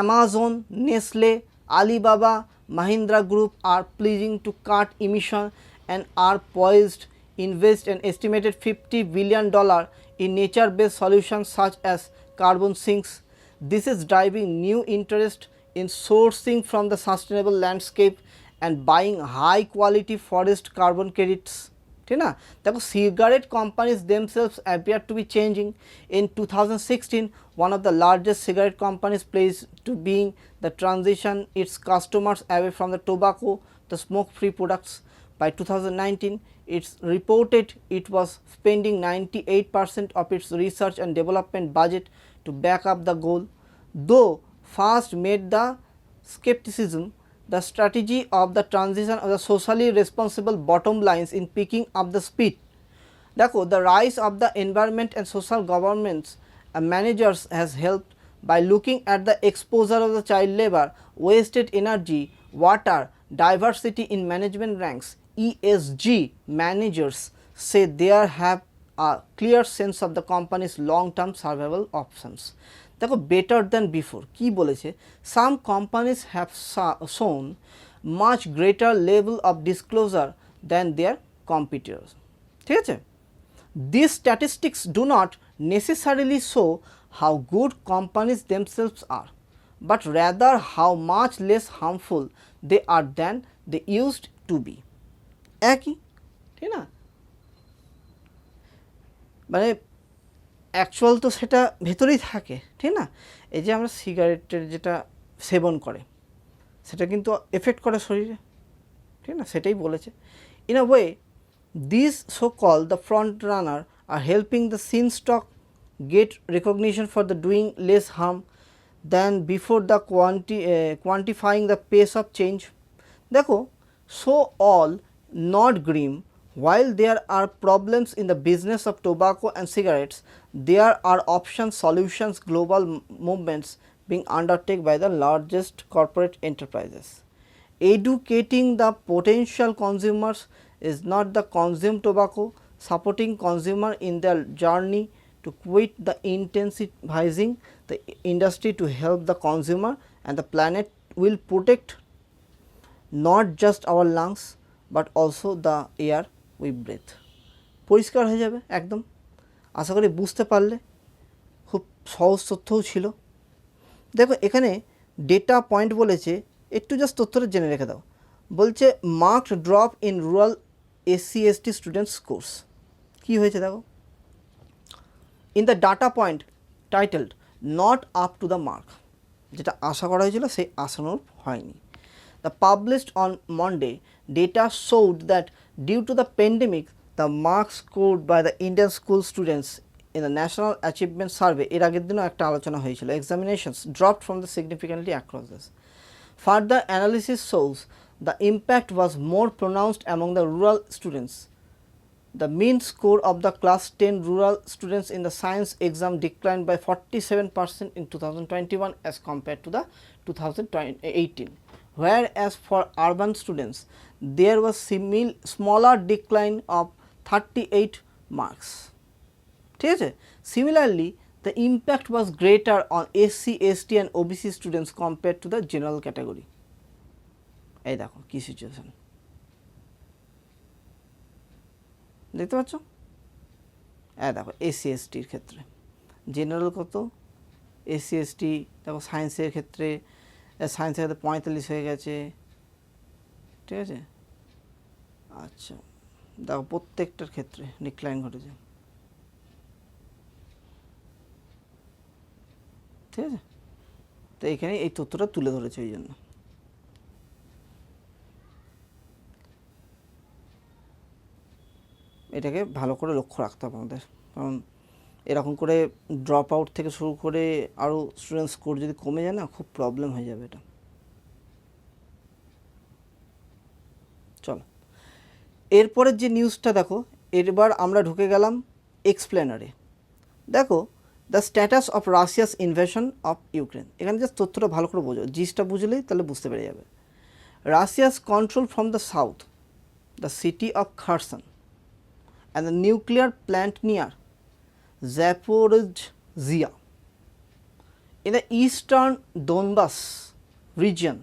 Amazon, Nestle, Alibaba, Mahindra Group are pledging to cut emission and are poised invest an estimated $50 billion in nature-based solutions such as carbon sinks. This is driving new interest in sourcing from the sustainable landscape and buying high-quality forest carbon credits. ঠিক না, দেখো cigarette companies themselves appear to be changing. In 2016, one of the largest cigarette companies pledged to being the transition its customers away from the tobacco to smoke-free products. By 2019, it's reported it was spending 98% of its research and development budget to back up the goal. Though first made the skepticism, the strategy of the transition of the socially responsible bottom lines in picking up the speed. দেখো the rise of the environment and social governments managers has helped by looking at the exposure of the child labor, wasted energy, water, diversity in management ranks. ESG managers say they have a clear sense of the company's long-term survival options. দেখো better than before কী বলেছে, some companies have shown much greater level of disclosure than their competitors. ঠিক আছে, this statistics do not necessarily show how good companies themselves are, but rather how much less harmful they are than they used to be। একই, ঠিক না, মানে actual তো সেটা ভেতরেই থাকে, ঠিক না। এই যে আমরা সিগারেটের যেটা সেবন করে সেটা কিন্তু এফেক্ট করে শরীরে, ঠিক না, সেটাই বলেছে। In a way this so call the front runner are helping the sin stock get recognition for the doing less harm than before the quantifying the pace of change। দেখো, so all not grim, while there are problems in the business of tobacco and cigarettes, there are options, solutions, global movements being undertaken by the largest corporate enterprises। Educating the potential consumers is not the consume tobacco, supporting consumer in their journey to quit the intensifying the industry to help the consumer and the planet will protect not just our lungs but also the air we breathe। পরিষ্কার হয়ে যাবে একদম, আশা করি বুঝতে পারলে, খুব সহজ তথ্যও ছিল। দেখো এখানে ডেটা পয়েন্ট বলেছে, একটু জাস্ট তথ্যটা জেনে রেখে দাও। বলছে marked drop in rural SC/ST students course. কী হয়েছে দেখো, in the data point titled not up to the mark, যেটা আশা করা হয়েছিল সেই আশানুরূপ হয়নি। The published on Monday data showed that due to the pandemic the marks scored by the Indian school students in the National Achievement Survey, এর আগের দিনও একটা আলোচনা হয়েছিল, examinations dropped from the significantly across this। Further analysis shows the impact was more pronounced among the rural students। The mean score of the class 10 rural students in the science exam declined by 47% in 2021 as compared to the 2018, whereas for urban students there was smaller decline of 38 marks। ঠিক আছে, similarly the impact was greater on SC/ST and OBC students compared to the general category। এই দেখো কি situation দেখতে পাচ্ছ, দেখো SC/STর ক্ষেত্রে general কত, SC/ST দেখো সায়েন্সের ক্ষেত্রে, সায়েন্সের ক্ষেত্রে 45 হয়ে গেছে, ঠিক আছে। আচ্ছা দেখো প্রত্যেকটার ক্ষেত্রে ডিক্লাইন ঘটেছে, ঠিক আছে। তো এইখানে এই তথ্যটা তুলে ধরেছে, ওই জন্য এটাকে ভালো করে লক্ষ্য রাখতে হবে আমাদের, কারণ এরকম করে ড্রপ আউট থেকে শুরু করে আরও স্টুডেন্ট স্কোর যদি কমে যায় না, খুব প্রবলেম হয়ে যাবে এটা। চলো এরপরের যে নিউজটা দেখো, এবার আমরা ঢুকে গেলাম এক্সপ্লেনারে। দেখো the status of Russia's invasion of Ukraine, এখানে জাস্ট তথ্যটা ভালো করে বোঝো, জিসটা বুঝলেই তাহলে বুঝতে পেরে যাবে। Russia's control from the south the city of Kherson and the nuclear plant near Zaporizhzhia in the eastern Donbas region,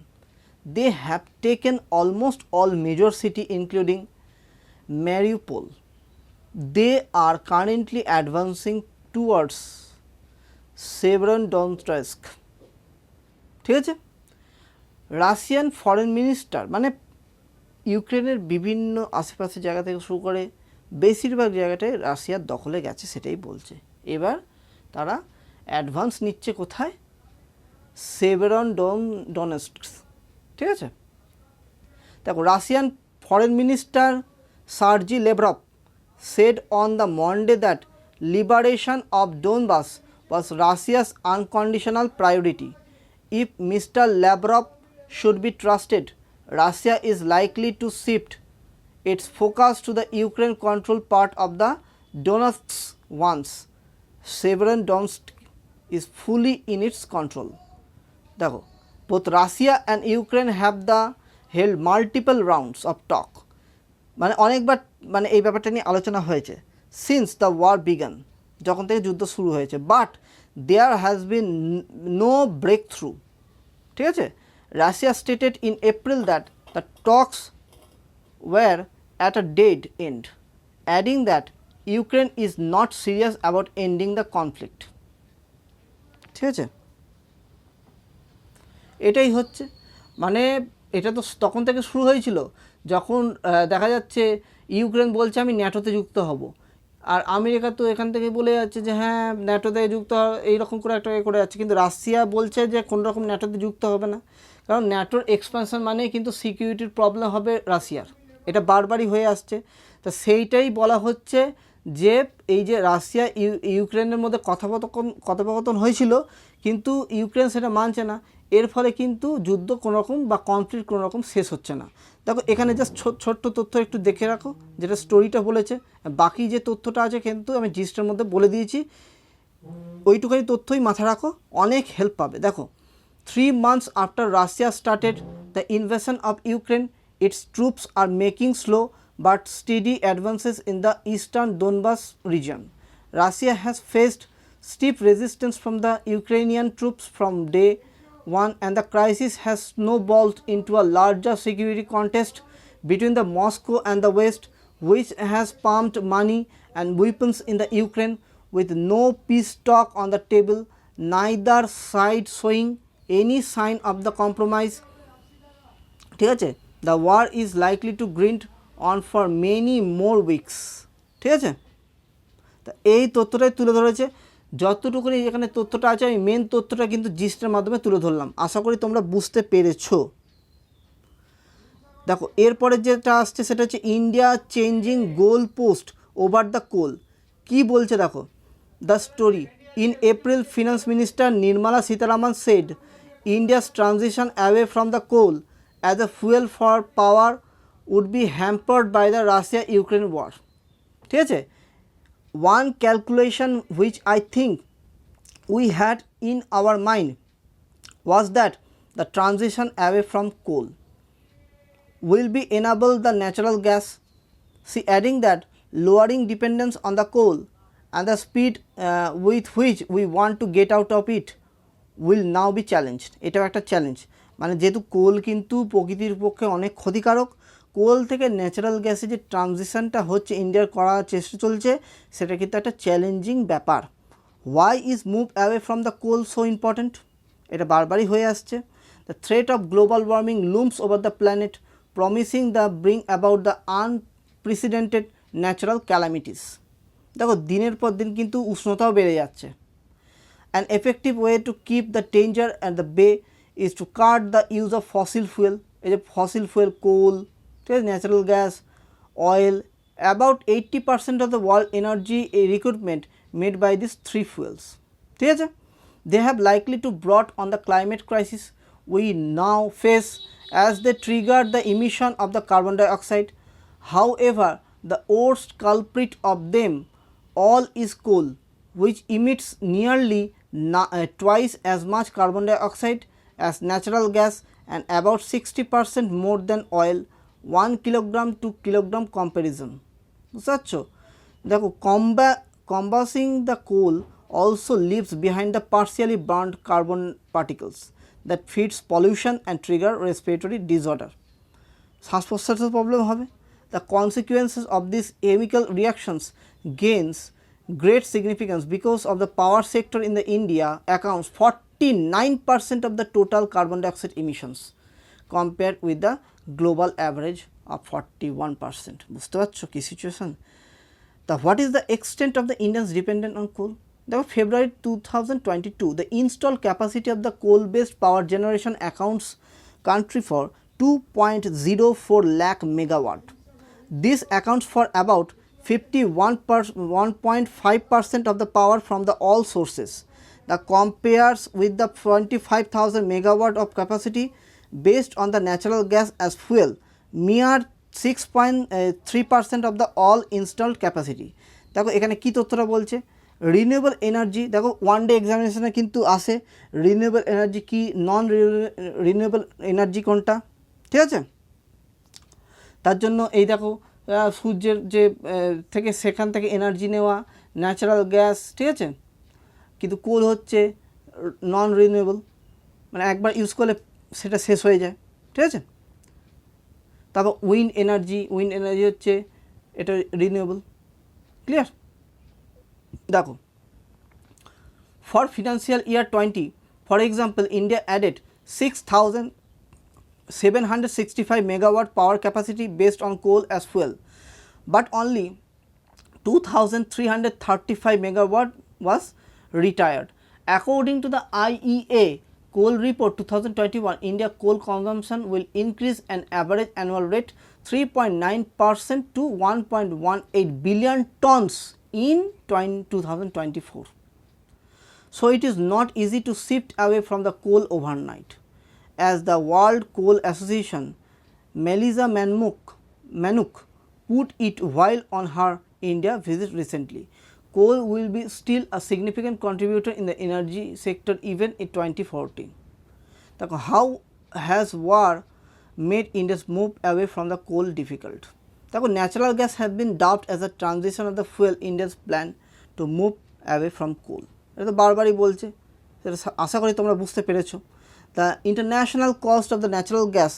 they have taken almost all major cities including Mariupol। They are currently advancing towards Severodonetsk। ঠিক আছে, Russian foreign minister মানে ইউক্রেনের বিভিন্ন আশেপাশের জায়গা থেকে শুরু করে বেশিরভাগ জায়গাটায় রাশিয়ার দখলে গেছে, সেটাই বলছে। এবার তারা অ্যাডভান্স নিচ্ছে কোথায়, সেভেরোডনেটস্ক, ঠিক আছে। দেখো Russian foreign minister Sergey Lavrov said on the Monday that liberation of Donbas was Russia's unconditional priority। If Mr. Lavrov should be trusted, Russia is likely to shift its focus to the Ukraine controlled part of the Donetsk once Severodonetsk is fully in its control। দেখো both Russia and Ukraine have held multiple rounds of talk, মানে অনেকবার মানে এই ব্যাপারটা নিয়ে আলোচনা হয়েছে, since the war began, যখন থেকে যুদ্ধ শুরু হয়েছে, but there has been no breakthrough. ঠিক আছে, Russia stated in April that the talks were at a dead end, adding that Ukraine is not serious about ending the conflict. ঠিক আছে, এটাই হচ্ছে মানে এটা তো তখন থেকে শুরু হয়েছিল যখন দেখা যাচ্ছে ইউক্রেন বলছে আমি ন্যাটোতে যুক্ত হব, আর আমেরিকা তো এখান থেকে বলে যাচ্ছে যে হ্যাঁ ন্যাটোতে যুক্ত এইরকম করে একটা করে যাচ্ছে, কিন্তু রাশিয়া বলছে যে কোনো রকম ন্যাটোতে যুক্ত হবে না, কারণ ন্যাটোর এক্সপানশন মানেই কিন্তু সিকিউরিটির প্রবলেম হবে রাশিয়ার, এটা বারবারই হয়ে আসছে। তো সেইটাই বলা হচ্ছে যে এই যে রাশিয়া ইউক্রেনের মধ্যে কথোপকথন হয়েছিল, কিন্তু ইউক্রেন সেটা মানছে না, এর ফলে কিন্তু যুদ্ধ কোনোরকম বা কনফ্লিক্ট কোনোরকম শেষ হচ্ছে না। দেখো এখানে জাস্ট ছোট্ট তথ্য একটু দেখে রাখো, যেটা স্টোরিটা বলেছে, বাকি যে তথ্যটা আছে কিন্তু আমি জিস্টের মধ্যে বলে দিয়েছি, ওইটুখানি তথ্যই মাথায় রাখো, অনেক হেল্প পাবে। দেখো 3 months after Russia started the invasion of Ukraine, its troops are making slow but steady advances in the eastern Donbas region. Russia has faced steep resistance from the Ukrainian troops from day one, and the crisis has snowballed into a larger security contest between the Moscow and the West, which has pumped money and weapons in the Ukraine. With no peace talk on the table, neither side showing any sign of the compromise, ঠিক আছে, the war is likely to grind on for many more weeks. ঠিক আছে, তা এই তথ্যটাই তুলে ধরেছে, যতটুকুনি এখানে তথ্যটা আছে আমি মেন তথ্যটা কিন্তু জিস্টের মাধ্যমে তুলে ধরলাম, আশা করি তোমরা বুঝতে পেরেছো। দেখো এরপরে যেটা আসছে সেটা হচ্ছে India changing goal post over the coal. কী বলছে দেখো, the story in April finance minister Nirmala Sitharaman said India's transition away from the coal as a fuel for power would be hampered by the Russia Ukraine war. ঠিক আছে, one calculation which I think we had in our mind was that the transition away from coal will be enable the natural gas, see adding that lowering dependence on the coal and the speed with which we want to get out of it will now be challenged. এটাও একটা challenge, মানে যেহেতু কোল কিন্তু প্রকৃতির পক্ষে অনেক ক্ষতিকারক, কোল থেকে ন্যাচারাল গ্যাসে যে ট্রানজিশনটা হচ্ছে ইন্ডিয়ার করার চেষ্টা চলছে, সেটা কিন্তু একটা চ্যালেঞ্জিং ব্যাপার। Why is move away from the coal so important, এটা বারবারই হয়ে আসছে। The threat of global warming looms over the planet promising the bring about the unprecedented natural calamities. দেখো দিনের পর দিন কিন্তু উষ্ণতাও বেড়ে যাচ্ছে। An effective way to keep the danger at the bay is to cut the use of fossil fuel, এই যে ফসিল ফুয়েল কোল, ঠিক আছে, natural gas, oil, about 80% of the world energy recruitment made by this 3 fuels. ঠিক আছে, they have likely to brought on the climate crisis we now face as they trigger the emission of the carbon dioxide. However, the worst culprit of them all is coal, which emits nearly twice as much carbon dioxide as natural gas and about 60% more than oil, 1 kilogram to kilogram comparison. বুঝতে পারছো, দেখো combusting the coal also leaves behind the partially burned carbon particles that feeds pollution and trigger respiratory disorder. শ্বাস প্রশ্বাসের problem হবে। The consequences of these chemical reactions gains great significance because of the power sector in the India accounts 49% of the total carbon dioxide emissions compared with the global average of 41%. বুঝতে পারছো কি situation. তা what is the extent of the Indians dependent on coal. দেখো February 2022 the installed capacity of the coal based power generation accounts country for 2.04 lakh megawatt. This accounts for about 1.5% of the power from the all sources. That compares with the 25,000 megawatt of capacity based on the natural gas as fuel, mere 6.3% of the all installed capacity. দেখো এখানে কি তথ্যটা বলছে, renewable energy, দেখো one day এক্সামিনেশনে কিন্তু আসে renewable energy কি, নন renewable energy কোনটা, ঠিক আছে। তার জন্য এই দেখো সূর্যের যে থেকে সেখান থেকে এনার্জি নেওয়া, ন্যাচারাল গ্যাস, ঠিক আছে, কিন্তু কোল হচ্ছে নন রিনিউয়েবল, মানে একবার ইউজ করলে সেটা শেষ হয়ে যায়, ঠিক আছে। তারপর উইন্ড এনার্জি হচ্ছে এটা রিনিউয়েবল, ক্লিয়ার। দেখো for financial year 20, for example India added 6,765 megawatt power capacity based on coal as fuel, but only 2,335 megawatt was retired. According to the IEA coal report 2021, India coal consumption will increase an average annual rate 3.9% to 1.18 billion tons in 2024. So it is not easy to shift away from the coal overnight. As the World Coal Association, Melissa Manuk put it while on her India visit recently, coal will be still a significant contributor in the energy sector even in 2040. How has war made India's move away from the coal difficult? Natural gas has been dubbed as a transition of the fuel India's plan to move away from coal. এটা তো বারবারই বলছে, সেটা আশা করি তোমরা বুঝতে পেরেছো। The international cost of the natural gas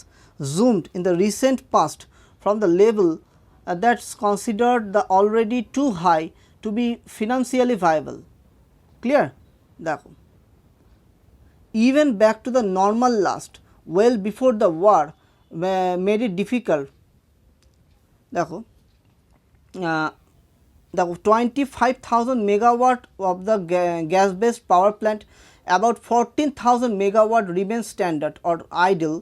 zoomed in the recent past from the level that's considered the already too high to be financially viable. Clear? দেখো even back to the normal last well before the war made it difficult. দেখো 25,000 megawatt of the gas based power plant, about 14,000 megawatt remain standard or idle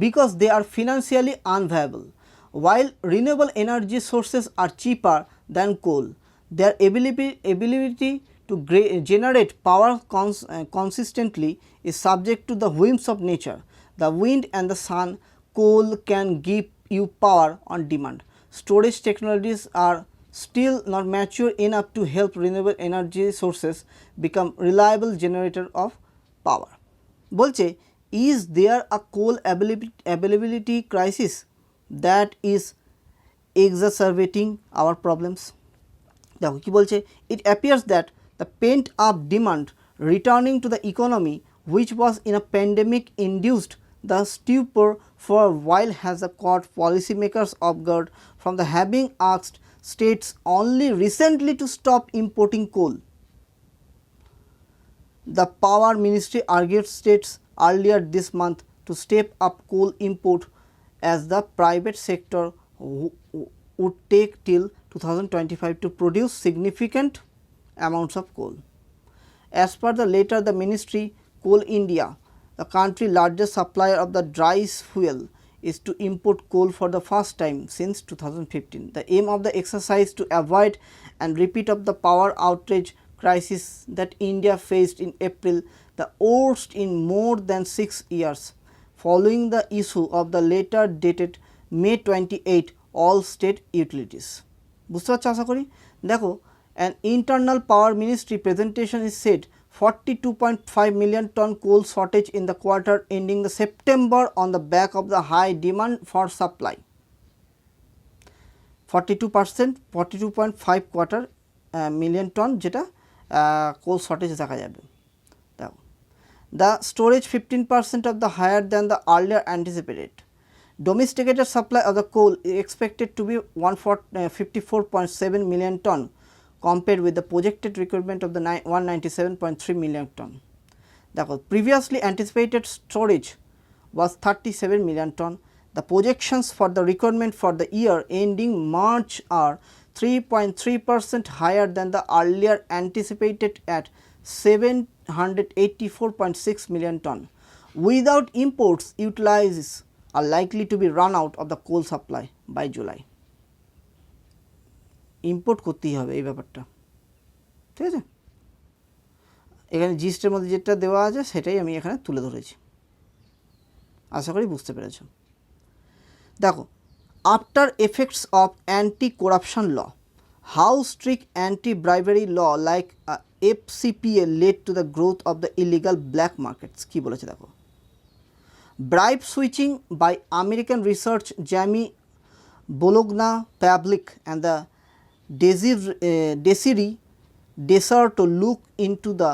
because they are financially unviable. While renewable energy sources are cheaper than coal, their ability to generate power consistently is subject to the whims of nature. The wind and the sun, coal can give you power on demand. Storage technologies are still not mature enough to help renewable energy sources become reliable generator of power. বলছে is there a coal availability crisis that is exacerbating our problems? দেখো কি বলছে, it appears that the pent up demand returning to the economy which was in a pandemic induced the stupor for a while has caught policymakers off guard from the having asked states only recently to stop importing coal. The Power Ministry urged states earlier this month to step up coal import as the private sector would take till 2025 to produce significant amounts of coal. As per the letter, the ministry, Coal India, the country's largest supplier of the dry fuel, is to import coal for the first time since 2015. The aim of the exercise to avoid and repeat of the power outage crisis that India faced in April, the worst in more than 6 years, following the issue of the letter dated May 28 all state utilities. বুঝতে পারছো আশা করি। দেখো an internal power ministry presentation is said 42.5 million ton coal shortage in the quarter ending the September on the back of the high demand for supply. 42%, 42.5 quarter million ton যেটা coal shortage দেখা যাবে। দেখো the storage 15% of the higher than the earlier anticipated. Domesticated supply of the coal is expected to be 154.7 million ton compared with the projected requirement of the 197.3 million ton. The previously anticipated storage was 37 million ton. The projections for the requirement for the year ending March are 3.3% higher than the earlier anticipated at 784.6 million ton. Without imports, utilities are likely to be run out of the coal supply by July. Import করতেই হবে এই ব্যাপারটা, ঠিক আছে। এখানে জিস্টের মধ্যে যেটা দেওয়া আছে সেটাই আমি এখানে তুলে ধরেছি, আশা করি বুঝতে পেরেছ। দেখো after effects of anti corruption law, how strict anti bribery law like FCPA led to the growth of the illegal black markets. কী বলেছে দেখো, bribe switching by American research Jamie Bologna Public and the Desiree Desert to look into the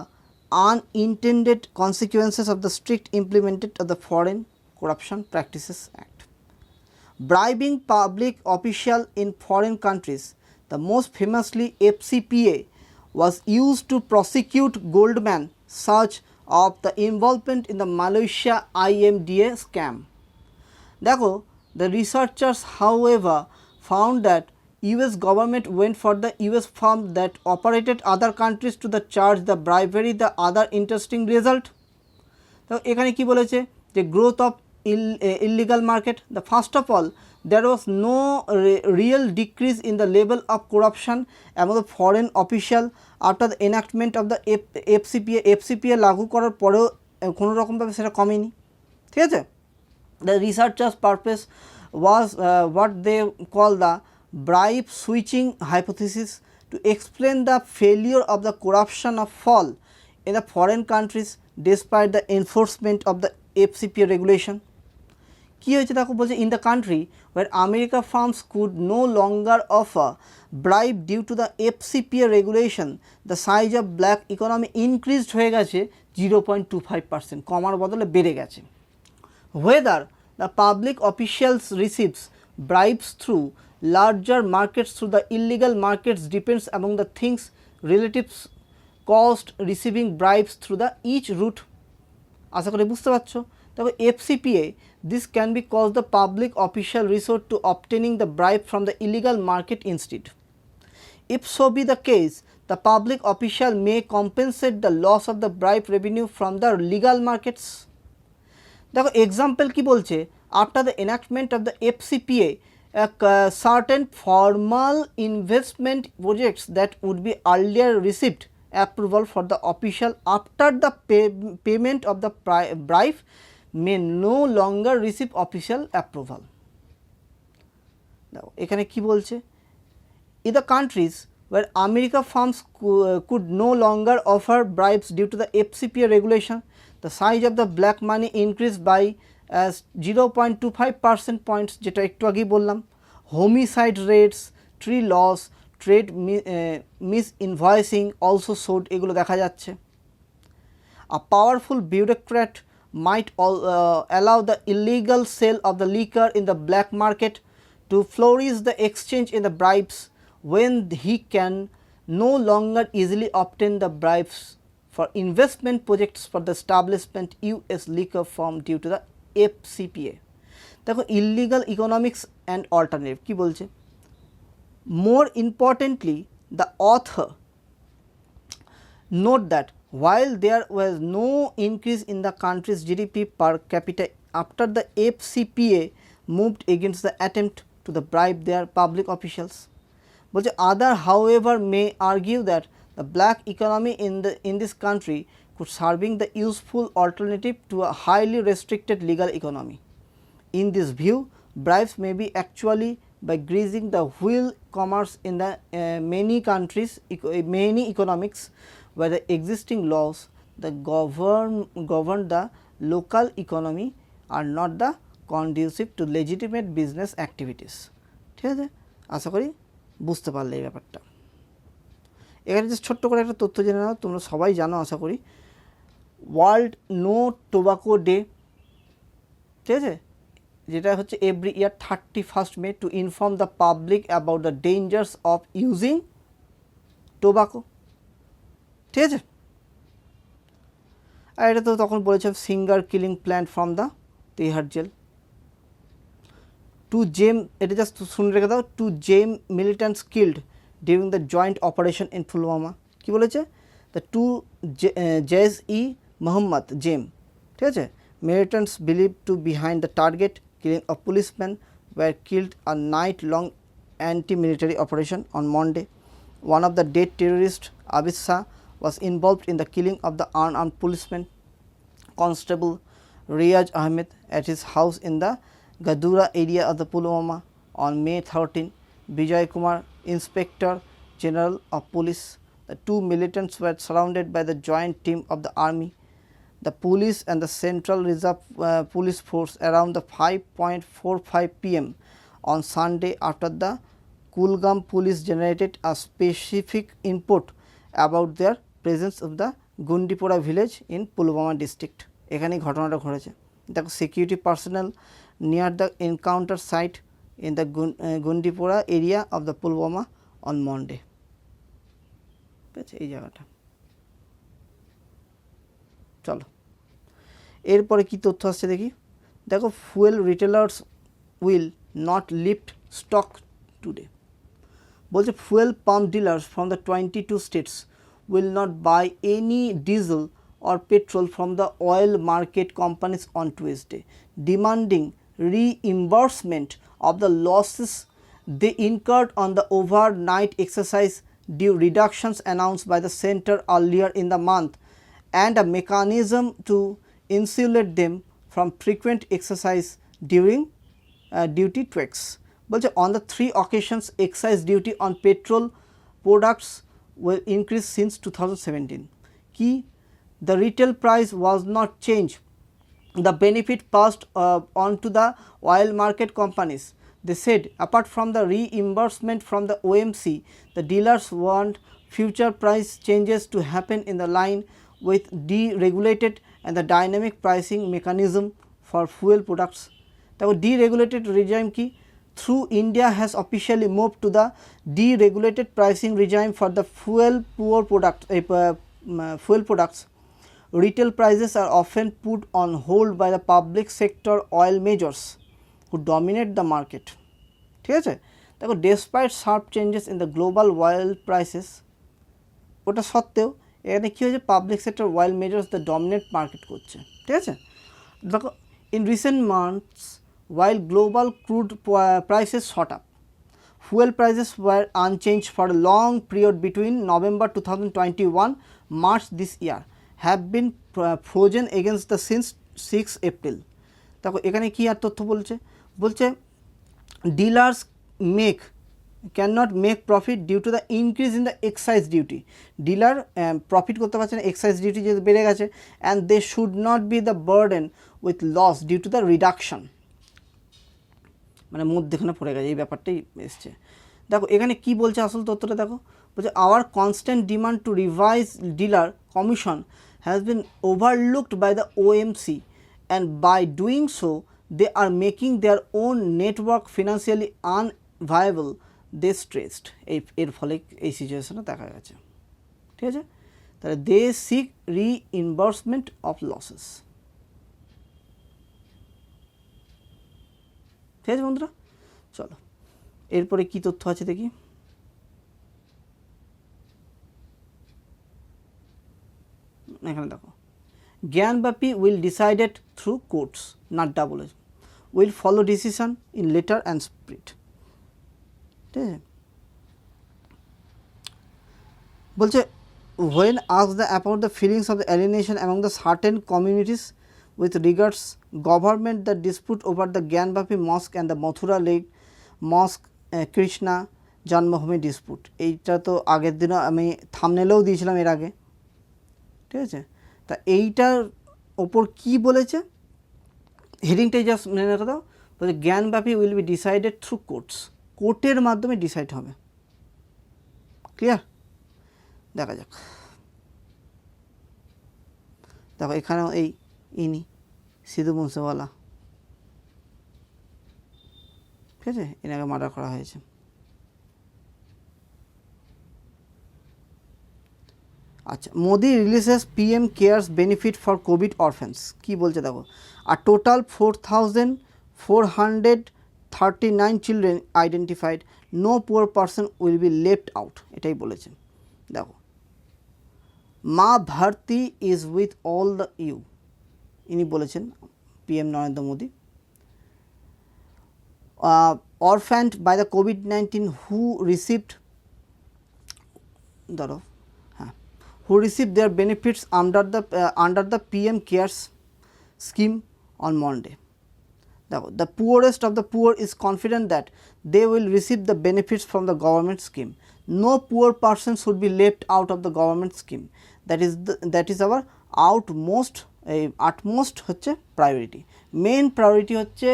unintended consequences of the strict implementation of the Foreign Corruption Practices Act. Bribing public officials in foreign countries, the most famously FCPA, was used to prosecute Goldman Sachs of the involvement in the Malaysia IMDA scam. Dekho, the researchers however found that US government went for the US firm that operated other countries to the charge the bribery. The other interesting result, তো এখানে কি বলেছে যে growth of illegal market. The first of all, there was no real decrease in the level of corruption among the foreign official after the enactment of the FCPA. FCPA লাগু করার পরেও কোনো রকমভাবে সেটা কমেনি, ঠিক আছে। The researchers purpose was what they call the bribe switching hypothesis, to explain the failure of the corruption of fall in the foreign countries despite the enforcement of the FCPA regulation. কি হয়েছে দেখো, বলছে in the country where America firms could no longer offer bribe due to the FCPA regulation, the size of black economy increased হয়ে গেছে 0.25%, কমার বদলে বেড়ে গেছে। Whether the public officials receives bribes through larger markets through the illegal markets depends among the things relatives cost receiving bribes through the each route. আশা করি বুঝতে পারছো। তবে FCPA, this can be caused the public official resort to obtaining the bribe from the illegal market instead. If so be the case, the public official may compensate the loss of the bribe revenue from the legal markets. দেখো example কি বলছে, after the enactment of the FCPA, certain formal investment projects that would be earlier received approval for the official after the payment of the bribe may no longer receive official approval. দেখো এখানে কি বলছে, in the countries where America firms could no longer offer bribes due to the FCPA regulation, the size of the black money increased by 0.25% points, যেটা একটু আগেই বললাম। homicide rates, tree loss, trade misinvoicing also showed, এগুলো দেখা যাচ্ছে। A powerful bureaucrat might allow the illegal sale of the liquor in the black market to flourish the exchange in the bribes when he can no longer easily obtain the bribes for investment projects for the establishment US liquor firm due to the FCPA. দেখো illegal economics and alternative কি বলছে, more importantly the author note that while there was no increase in the country's GDP per capita after the FCPA moved against the attempt to the bribe their public officials, বলছে other however may argue that the black economy in this country could serving the useful alternative to a highly restricted legal economy. In this view, bribes may be actually by greasing the wheel commerce in the many countries, many economics where the existing laws that govern the local economy are not the conducive to legitimate business activities. ঠিক আছে, আশা করি বুঝতে পারলে এই ব্যাপারটা। এখানে যে ছোট্ট করে একটা তথ্য জেনে নাও, তোমরা সবাই জানো আশা করি, ওয়ার্ল্ড নো টোবাকো ডে, ঠিক আছে, যেটা হচ্ছে every year 31st May to inform the public about the dangers of using tobacco, ঠিক আছে। আর এটা তো তখন বলেছে singer killing plan from the Tihar jail. Two JeM, এটা জাস্ট শুনে রেখে দাও, two JeM militants killed during the joint operation in Pulwama. কী বলেছে, the two Jaish e Mohammed JeM, ঠিক আছে, militants believed to behind the target killing of policemen were killed a night-long anti-military operation on Monday. One of the dead terrorists, Abid Shah, was involved in the killing of the unarmed policeman Constable Riaz Ahmed at his house in the Gadura area of the Pulwama on May 13. Vijay Kumar, Inspector General of Police. The two militants were surrounded by the joint team of the army, the police and the Central Reserve Police Force around the 5:45 p.m. on Sunday after the Kulgam police generated a specific input about their presence of the Gundipora village in Pulwama district. এখানেই ঘটনাটা ঘটেছে। দেখো security personnel near the encounter site in the Gundipora area of the Pulwama on Monday. ঠিক আছে, এই জায়গাটা। চলো এরপরে কি তথ্য আসছে দেখি। দেখো fuel retailers will not lift stock today. বলছে fuel pump dealers from the 22 states will not buy any diesel or petrol from the oil market companies on Tuesday, demanding reimbursement of the losses they incurred on the overnight exercise due reductions announced by the center earlier in the month, and a mechanism to insulate them from frequent exercise during duty tweaks. বলছে on the 3 occasions excise duty on petrol products will increase since 2017. Key, the retail price was not changed. The benefit passed on to the oil market companies. They said apart from the reimbursement from the OMC, the dealers want future price changes to happen in the line with deregulated and the dynamic pricing mechanism for fuel products. The deregulated regime key, through India has officially moved to the deregulated pricing regime for the fuel products. Retail prices are often put on hold by the public sector oil majors who dominate the market. ঠিক আছে, দেখো despite sharp changes in the global oil prices, ওটা সত্ত্বেও এখানে কী হয়েছে, public sector oil measures the dominate market করছে। ঠিক আছে, দেখো in recent months while global crude prices shot up, fuel prices were unchanged for a long period between November 2021 March this year, have been frozen against the since 6 April. দেখো এখানে কী আর তথ্য বলছে, বলছে dealers cannot make profit due to the increase in the excise duty. Dealer profit করতে পারছে না, excise duty যেহেতু বেড়ে গেছে, and they should not be the burden with loss due to the reduction. মানে মধ্যেখানে পড়ে গেছে, এই ব্যাপারটাই এসছে। দেখো এখানে কি বলছে আসল তথ্যটা, দেখো বলছে our constant demand to revise dealer commission has been overlooked by the OMC, and by doing so they are making their own network financially unviable, they stressed. এর ফলে এই সিচুয়েশনে দেখা গেছে। ঠিক আছে, তাহলে they seek reimbursement of losses. ঠিক আছে বন্ধুরা, চলো এরপরে কি তথ্য আছে দেখি। এখানে দেখো Gyanvapi will decided through courts, Nadda বলেছে will follow decision in letter and spirit. ঠিক আছে, বলছে when asked about the feelings of the alienation among the certain communities with regards government the dispute over the Gyanvapi mosque and the Mathura Lake mosque Krishna জন্মভূমি dispute, এইটা তো আগের দিনও আমি থাম্বনেলেও দিয়েছিলাম এর আগে। ঠিক আছে, তা এইটার ওপর কি বলেছে, হেডিংটাই জাস্ট মনে রেখে দাও। বলছে Gyanvapi will be decided through courts, কোর্টের মাধ্যমে ডিসাইড হবে। ক্লিয়ার, দেখা যাক। দেখো এখানেও এই ইনি সিধু মুন্সেওয়ালা, ঠিক আছে, এনাকে মার্ডার করা হয়েছে। আচ্ছা, Modi releases PM Cares benefit for Covid orphans. কী বলছে দেখো, আর total 4,439 children identified, no poor person will be left out, এটাই বলেছে। দেখো Maa Bharati is with all the you, ইনি বলেছেন PM Narendra Modi. Orphaned by the COVID-19 who received who received their benefits under the PM Cares scheme on Monday. The poorest of the poor is confident that they will receive the benefits from the government scheme. No poor person should be left out of the government scheme. That is our utmost হচ্ছে priority. Main priority হচ্ছে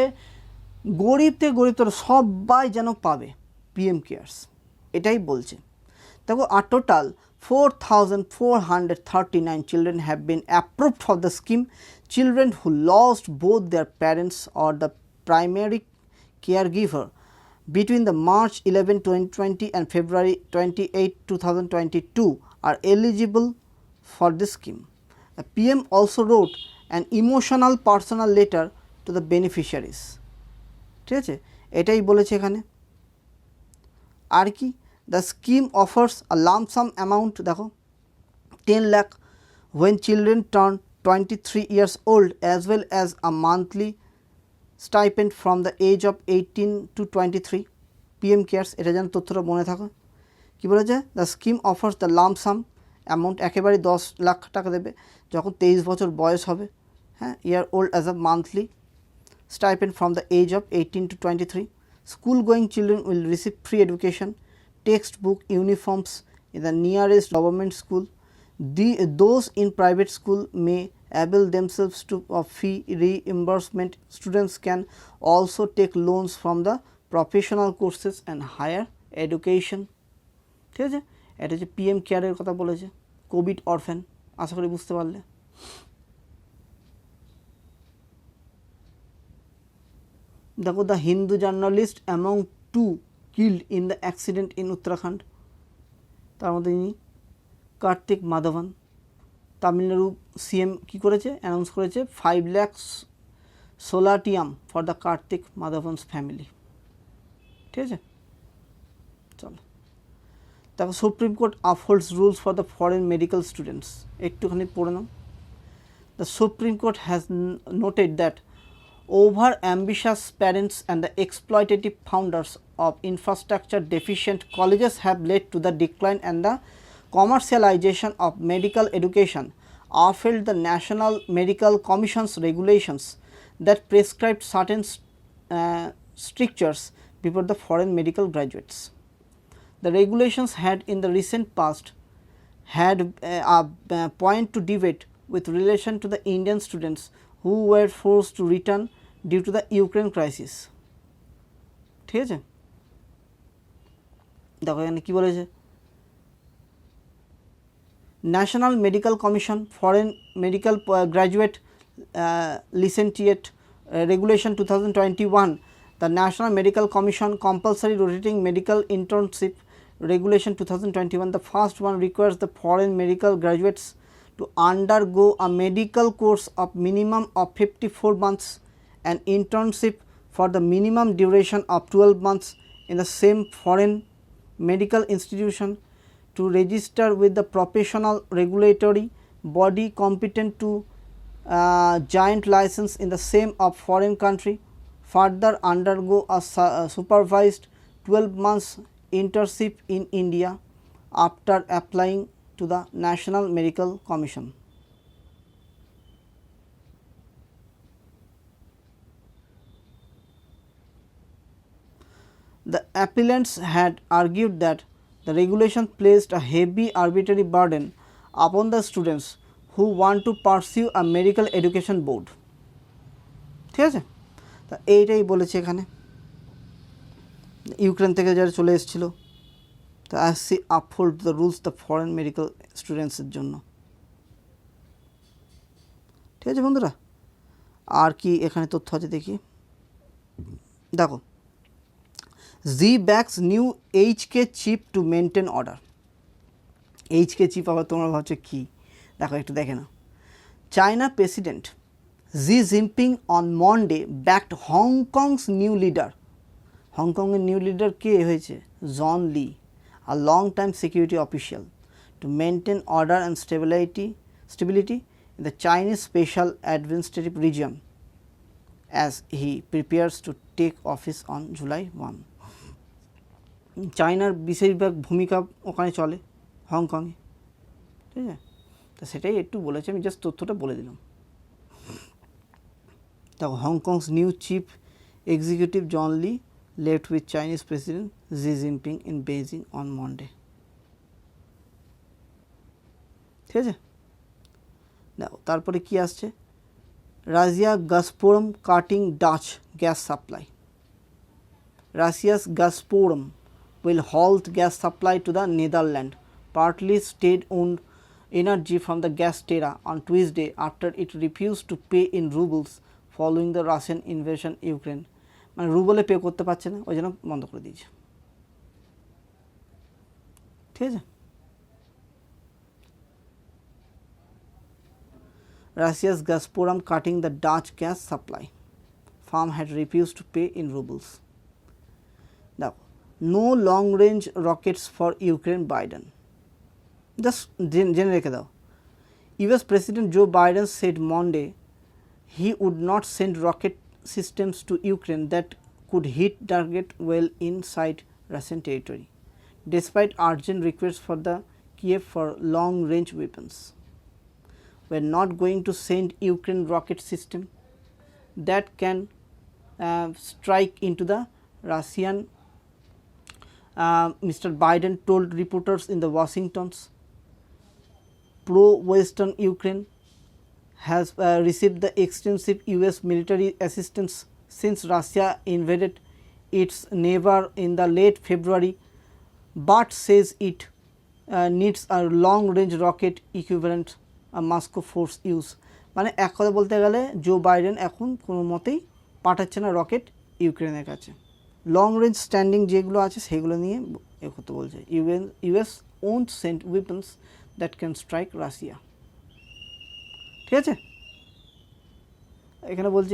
গরিব থেকে গরিবতর সবাই যেন পাবে PM Cares, এটাই বলছে। দেখো আর total 4,439 children have been approved for the scheme. Children who lost both their parents or the primary caregiver between the March 11, 2020 and February 28, 2022 are eligible for this scheme. The PM also wrote an emotional personal letter to the beneficiaries. ঠিক আছে, এটাই বলেছে এখানে। আর কি, the scheme offers a lump sum amount, দেখো 10 lakh when children turn 23 years old, as well as a monthly stipend from the age of 18 to 23. PM cares, এটা যেন তথ্যটা মনে থাকো। কি বলেছে, the scheme offers the lump sum amount, একেবারে 10 লাখ টাকা দেবে যখন 23 বছর বয়স হবে, হ্যাঁ, year old, as a monthly stipend from the age of 18 to 23. School going children will receive free education, textbook, uniforms in the nearest government school. Those in private school may avail themselves to fee reimbursement. Students can also take loans from the professional courses and higher education. ঠিক আছে, এটা হচ্ছে PM কেয়ারের কথা বলেছে, Covid orphan, আশা করি বুঝতে পারলে। দেখো, the Hindu journalist among 2 killed in the accident in Uttarakhand, তার মধ্যে ইনি কার্তিক মাধবন। তামিলনাড়ু CM কী করেছে, অ্যানাউন্স করেছে 5 lakh solatium for the Karthik Madhavan's family. ঠিক আছে, চলো দেখো, Supreme Court upholds rules for the foreign medical students, একটুখানি পড়ে নাও। The Supreme Court has noted that over ambitious parents and the exploitative founders of infrastructure deficient colleges have led to the decline and the commercialization of medical education, upheld the National Medical Commission's regulations that prescribed certain strictures before the foreign medical graduates. The regulations had in the recent past had a point to debate with relation to the Indian students who were forced to return due to the Ukraine crisis. ঠিক আছে, দেখো এখানে কী বলেছে, national medical commission foreign medical graduate licentiate regulation 2021, the National Medical Commission compulsory rotating medical internship regulation 2021, the first one requires the foreign medical graduates to undergo a medical course of minimum of 54 months, an internship for the minimum duration of 12 months in the same foreign medical institution, to register with the professional regulatory body competent to giant license in the same of foreign country, further undergo a supervised 12 months internship in India after applying to the National Medical Commission. The appellants had argued that the regulation placed a heavy arbitrary burden upon the students who want to pursue a medical education board. ঠিক আছে, তা এইটাই বলেছে এখানে, Ukraine থেকে যারা চলে এসেছিলো, তো ASC uphold the rules the foreign medical স্টুডেন্টসের জন্য। ঠিক আছে বন্ধুরা, আর কি এখানে তথ্য আছে দেখি, দেখো, Z-Back's new HK chip to maintain order। HK chip আবার তোমরা ভাবছো কি, দেখো একটু দেখে না। China President Xi Jinping on Monday backed Hong Kong's new leader, হংকংয়ের নিউ লিডার কে হয়েছে, জন লি, a long-time security official, to maintain order and stability in the Chinese Special Administrative Region as he prepares to take office on July 1. চায়নার বেশিরভাগ ভূমিকা ওখানে চলে হংকংয়ে, ঠিক আছে, তো সেটাই একটু বলেছে, আমি জাস্ট তথ্যটা বলে দিলাম। দেখো, Hong Kong's new chief executive John Lee left with Chinese President Xi Jinping in Beijing on Monday। ঠিক আছে, দেখো তারপরে কি আসছে, Russia Gazprom cutting Dutch gas supply. Russia's Gazprom will halt gas supply to the Netherlands partly state-owned energy from the gas terra on Tuesday after it refused to pay in rubles following the Russian invasion Ukraine. মানে রুবলে pay করতে পারছে না, ওই জন্য বন্ধ করে দিয়েছে। ঠিক আছে। Russia's Gazprom cutting the Dutch gas supply. Firm had refused to pay in rubles. Now, no long-range rockets for Ukraine. Biden. Just জেনে রেখে দাও। US President Joe Biden said Monday he would not send rocket systems to Ukraine that could hit target well inside Russian territory, despite urgent requests for the Kiev for long-range weapons. We are not going to send Ukraine rocket system that can strike into the Russian. Mr. Biden told reporters in the Washington's pro-Western Ukraine has received the extensive US military assistance since Russia invaded its neighbor in the late February, but says it needs a long-range rocket equivalent Moscow force use. মানে এক কথা বলতে গেলে Joe Biden এখন কোনো মতেই পাঠাচ্ছে না রকেট ইউক্রেনের কাছে। লং রেঞ্জ স্ট্যান্ডিং যেগুলো আছে সেগুলো নিয়ে এ করতে বলছে। US won't send weapons that can strike Russia. ঠিক আছে। এখানে বলছে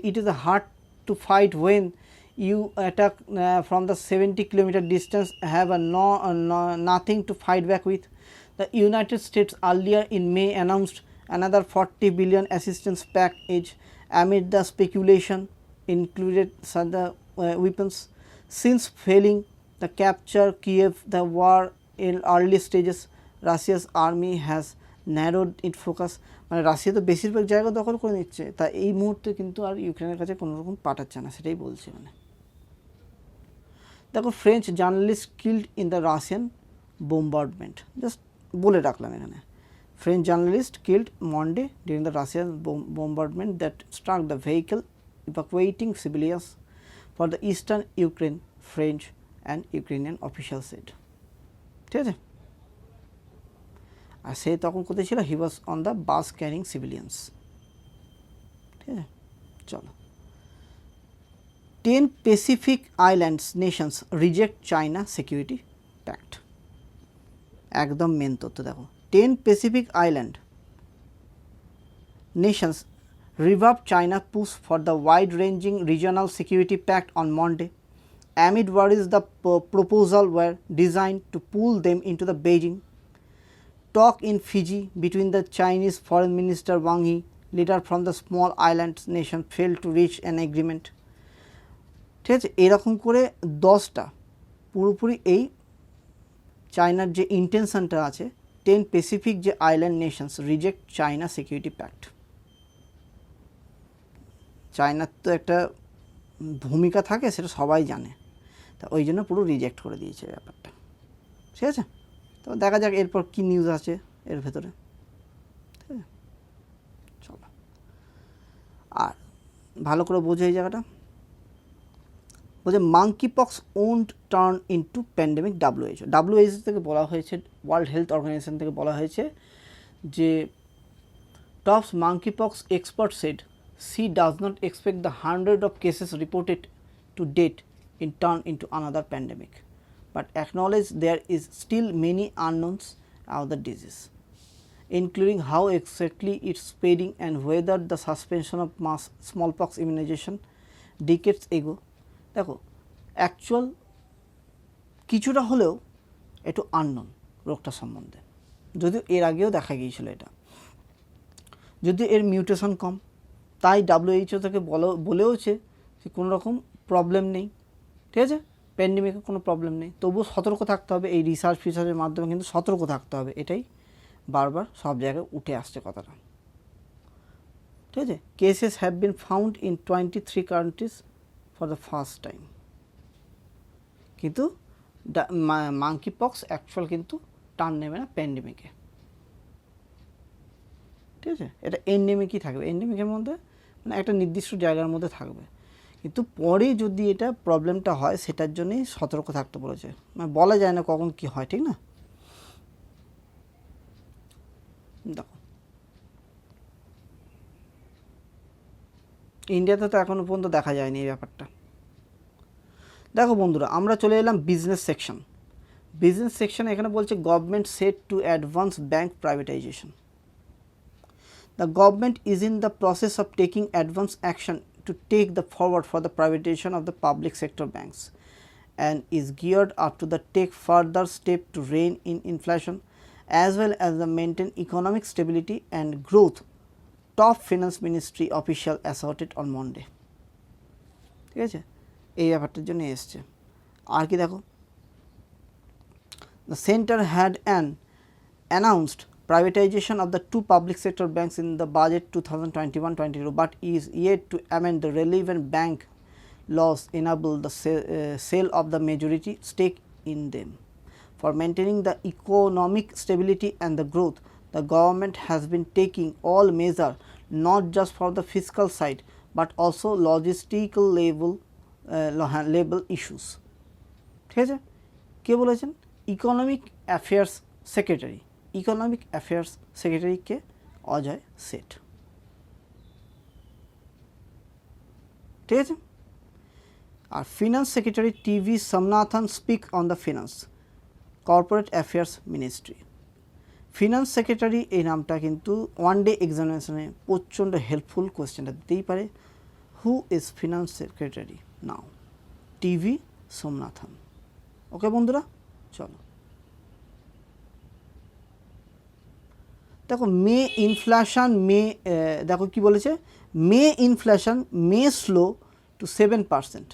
it is a hard to fight when you attack from the 70 kilometer distance have a nothing to fight back with. The United States earlier in May announced another 40 billion assistance package amid the speculation included such weapons. Since failing the capture Kiev, the war in early stages, Russia's army has narrowed its focus. মানে Russia তো বেশিরভাগ জায়গা দখল করে নিচ্ছে, তা এই মুহূর্তে কিন্তু আর ইউক্রেনের কাছে কোনো রকম পাঠাচ্ছে না, সেটাই বলছে। মানে দেখো, French journalist killed in the Russian bombardment, just বলে রাখলাম এখানে। French journalist killed Monday during the Russian bombardment that struck the vehicle evacuating civilians for the eastern Ukraine, French and Ukrainian officials said. ঠিক আছে। আর সে তখন কোথায় ছিল? He was on the bus carrying civilians. ঠিক আছে, চলো। 10 Pacific Islands nations reject China Security Pact. একদম main তথ্য দেখো। 10 Pacific Island nations revived China push for the wide-ranging regional security pact on Monday, amid worries the proposal were designed to pull them into the Beijing. Talk in Fiji between the Chinese Foreign Minister Wang Yi, leader from the small island nation, failed to reach an agreement. ঠিক আছে, এরকম করে 10টা পুরোপুরি এই চায়নার যে ইন্টেনশনটা আছে, 10 প্যাসিফিক যে island nations reject China security pact. চায়নার তো একটা ভূমিকা থাকে, সেটা সবাই জানে, তা ওই জন্য পুরো রিজেক্ট করে দিয়েছে ব্যাপারটা। ঠিক আছে, তো দেখা যাক এরপর কী নিউজ আছে এর ভেতরে। ঠিক আছে, চলো। আর ভালো করে বোঝো এই জায়গাটা। বলছে monkey pox won't turn into pandemic. WHO থেকে বলা হয়েছে, ওয়ার্ল্ড হেলথ অর্গানাইজেশন থেকে বলা হয়েছে যে tops monkeypox expert said she does not expect the 100 of cases reported to date in turn into another pandemic, but acknowledge there is still many unknowns about the disease, including how exactly it's spreading and whether the suspension of mass smallpox immunization decades ago. দেখো, actual কিছুটা হলেও একটু unknown রোগটা সম্বন্ধে, যদিও এর আগেও দেখা গিয়েছিল এটা, যদিও এর মিউটেশন কম, তাই WHO থেকে বলেওছে যে কোনো রকম প্রবলেম নেই। ঠিক আছে, প্যান্ডেমিকের কোনো প্রবলেম নেই, তবুও সতর্ক থাকতে হবে। এই রিসার্চের মাধ্যমে কিন্তু সতর্ক থাকতে হবে, এটাই বারবার সব জায়গায় উঠে আসছে কথাটা। ঠিক আছে, cases have been found in 23 countries for the first time. কিন্তু মাঙ্কি পক্স অ্যাকচুয়াল কিন্তু টার্ন নেবে না প্যান্ডেমিকে। ঠিক আছে, এটা এন্ডেমিকই থাকবে, এন্ডেমিকের মধ্যে মানে একটা নির্দিষ্ট জায়গার মধ্যে থাকবে, কিন্তু পরে যদি এটা প্রবলেমটা হয় সেটার জন্যই সতর্ক থাকতে বলেছে। মানে বলা যায় না কখন কি হয়, ঠিক না? দেখো ইন্ডিয়াতে তো এখনও পর্যন্ত দেখা যায়নি এই ব্যাপারটা। দেখো বন্ধুরা, আমরা চলে এলাম বিজনেস সেকশন। বিজনেস সেকশনে এখানে বলছে government set to advance bank privatisation. The government is in the process of taking advance action to take the forward for the privatization of the public sector banks and is geared up to the take further step to rein in inflation as well as the maintain economic stability and growth, top finance ministry official asserted on Monday. ঠিক আছে, এই ব্যাপারটার জন্য এসছে। আর কি দেখো, the center had announced privatization of the two public sector banks in the budget 2021-22 but is yet to amend the relevant bank laws enable the sale of the majority stake in them. For maintaining the economic stability and the growth, the government has been taking all measures not just for the fiscal side but also logistical level issues. ঠিক আছে, কে বলেছেন? Economic affairs secretary. Economic affairs secretary কে? অজয় সেঠ। ঠিক আছে, আর finance secretary TV Somanathan speak on the finance corporate affairs ministry. Finance secretary এই নামটা কিন্তু ওয়ান ডে এক্সামিনেশনে প্রচণ্ড হেল্পফুল, কোয়েশ্চেনটা দিতেই পারে। Who is finance secretary now? TV Somanathan. Okay বন্ধুরা, চলো দেখো মে ইনফ্লেশন দেখো কি বলেছে, May inflation may slow to 7%,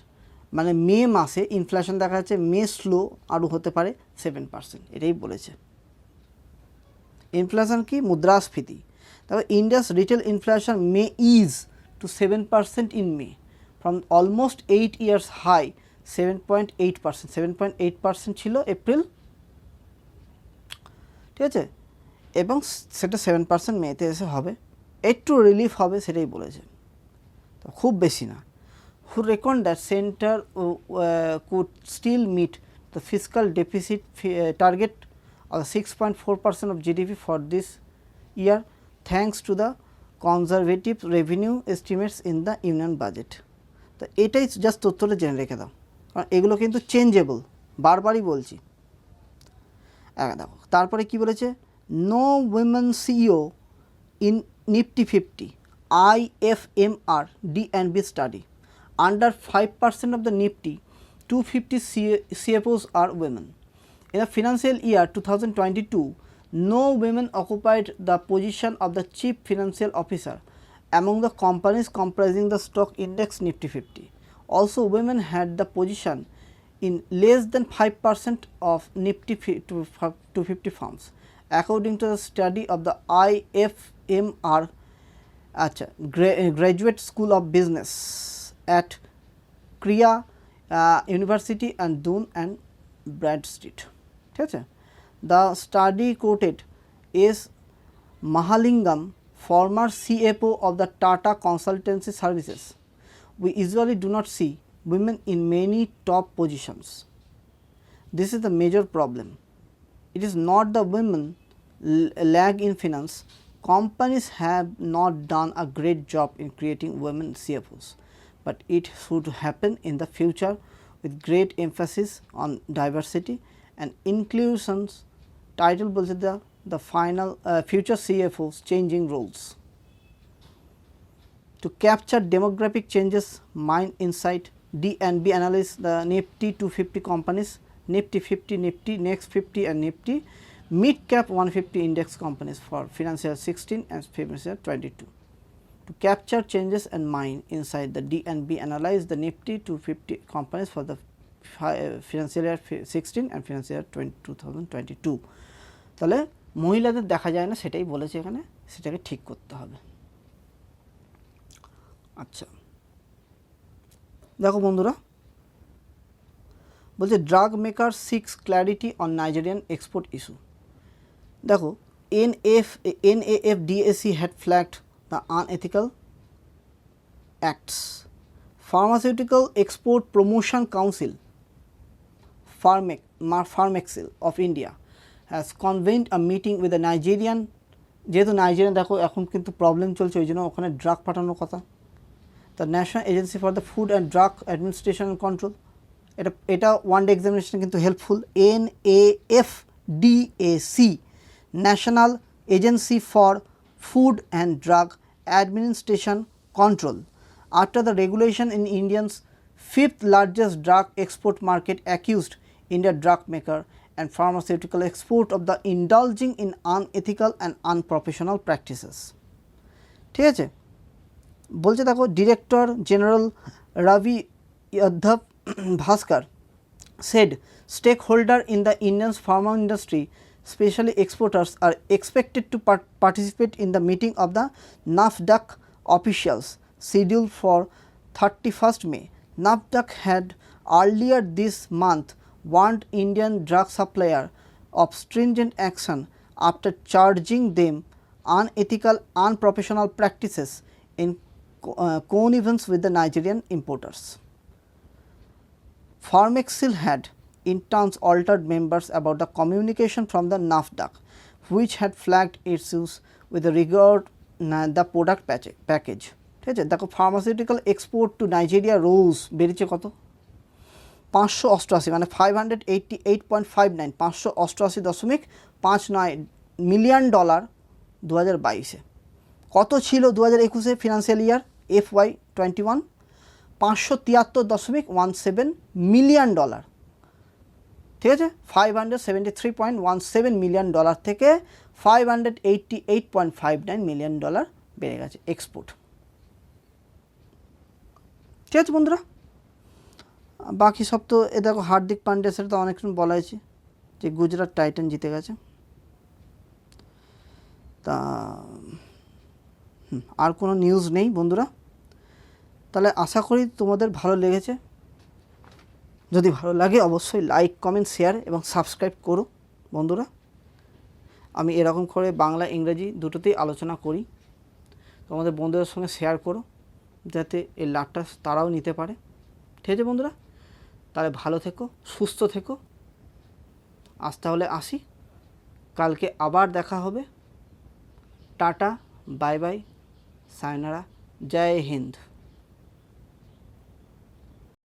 মানে মে মাসে ইনফ্লেশন দেখা যাচ্ছে মে স্লো আরও হতে পারে 7%, এটাই বলেছে। ইনফ্লেশন কি? মুদ্রাস্ফীতি। তারপর India's retail inflation May is to 7% in May from almost 8 years high 7.8%। 7.8% ছিল এপ্রিল, ঠিক আছে, এবং সেটা 7% মেতে এসে হবে, একটু রিলিফ হবে সেটাই বলেছে, তো খুব বেশি না। Who reckon that centre could still meet the fiscal deficit target of 6.4% of GDP for this year thanks to the conservative revenue estimates in the union budget. তো এটাই জাস্ট তথ্যটা জেনে রেখে দাও, কারণ এগুলো কিন্তু চেঞ্জেবল, বারবারই বলছি। দেখো তারপরে কি বলেছে, no women CEO in Nifty 50 IFMR D&B study, under 5% of the Nifty 250 CFOs are women. In the financial year 2022, no women occupied the position of the chief financial officer among the companies comprising the stock index Nifty 50. Also, women had the position in less than 5% of Nifty 250 firms, according to the study of the IFMR Graduate School of Business at Korea University and Dun and Bradstreet. ঠিক আছে, the study quoted S Mahalingam, former CFO of the Tata Consultancy Services. We usually do not see women in many top positions. This is the major problem. It is not the women lag in finance. Companies have not done a great job in creating women CFOs, but it should happen in the future with great emphasis on diversity and inclusions. Title বলছে the final future CFOs changing roles. To capture demographic changes, Mind Insight D&B analyze the Nifty 250 companies, Nifty 50, Nifty Next 50 and Nifty Mid Cap 150 index companies for financial 16 and financial 22. To capture changes and mind inside the D&B analyze the Nifty 250 companies for the financial year 16 and financial year 2022. তাহলে মহিলাদের দেখা যায় না সেটাই বলেছে এখানে, সেটাকে ঠিক করতে হবে। আচ্ছা দেখো বন্ধুরা, বলছে drug maker six clarity on Nigerian export issue. দেখো NAFDAC had flagged the unethical acts. Pharmaceutical Export Promotion Council Pharmexil of India has convened a meeting with the Nigerian যেহেতু নাইজেরিয়া দেখো এখন কিন্তু প্রবলেম চলছে, ওই জন্য ওখানে ড্রাগ পাঠানোর কথা। The national agency for the food and drug administration and control, এটা ওয়ান ডে এক্সামিনেশন কিন্তু helpful. NAFDAC, national agency for food and drug administration control, after the regulation in India's fifth largest drug export market, accused India drug maker and pharmaceutical export of the indulging in unethical and unprofessional practices। ঠিক আছে, বলছে দেখো director general Ravi Yadav Bhaskar said stakeholders in the Indian pharma industry, especially exporters, are expected to participate in the meeting of the NAFDAC officials scheduled for 31st May. NAFDAC had earlier this month warned Indian drug supplier of stringent action after charging them unethical, unprofessional practices in connivance with the Nigerian importers. Pharmexil had in turn altered members about the communication from the NAFDAC, which had flagged issues with regard the product package। ঠিক আছে, দেখো pharmaceutical export two Nigeria রোজ বেড়েছে কত, 588, মানে 588.59, 588.59 million dollar 2022-এ। কত ছিল 2021-এ financial year FY21, 573.17 million dollar. ঠিক আছে, 573.17 মিলিয়ন ডলার থেকে 588.59 মিলিয়ন ডলার বেড়ে গেছে এক্সপোর্ট। ঠিক আছে বন্ধুরা, বাকি সব তো এ দেখো হার্দিক পান্ডিয়া, সেটা তো অনেকক্ষণ বলা হয়েছে যে গুজরাট টাইটান জিতে গেছে। তা আর কোনো নিউজ নেই বন্ধুরা, তাহলে আশা করি তোমাদের ভালো লেগেছে। যদি ভালো লাগে অবশ্যই লাইক, কমেন্ট, শেয়ার এবং সাবস্ক্রাইব করো বন্ধুরা। আমি এরকম করে বাংলা ইংরেজি দুটোতেই আলোচনা করি, তোমাদের বন্ধুদের সঙ্গে শেয়ার করো যাতে এই লাভটা তারাও নিতে পারে। ঠিক আছে বন্ধুরা, তাহলে ভালো থেকো, সুস্থ থেকো। আজ তাহলে আসি, কালকে আবার দেখা হবে। টাটা, বাই বাই, সায়নারা, জয় হিন্দ।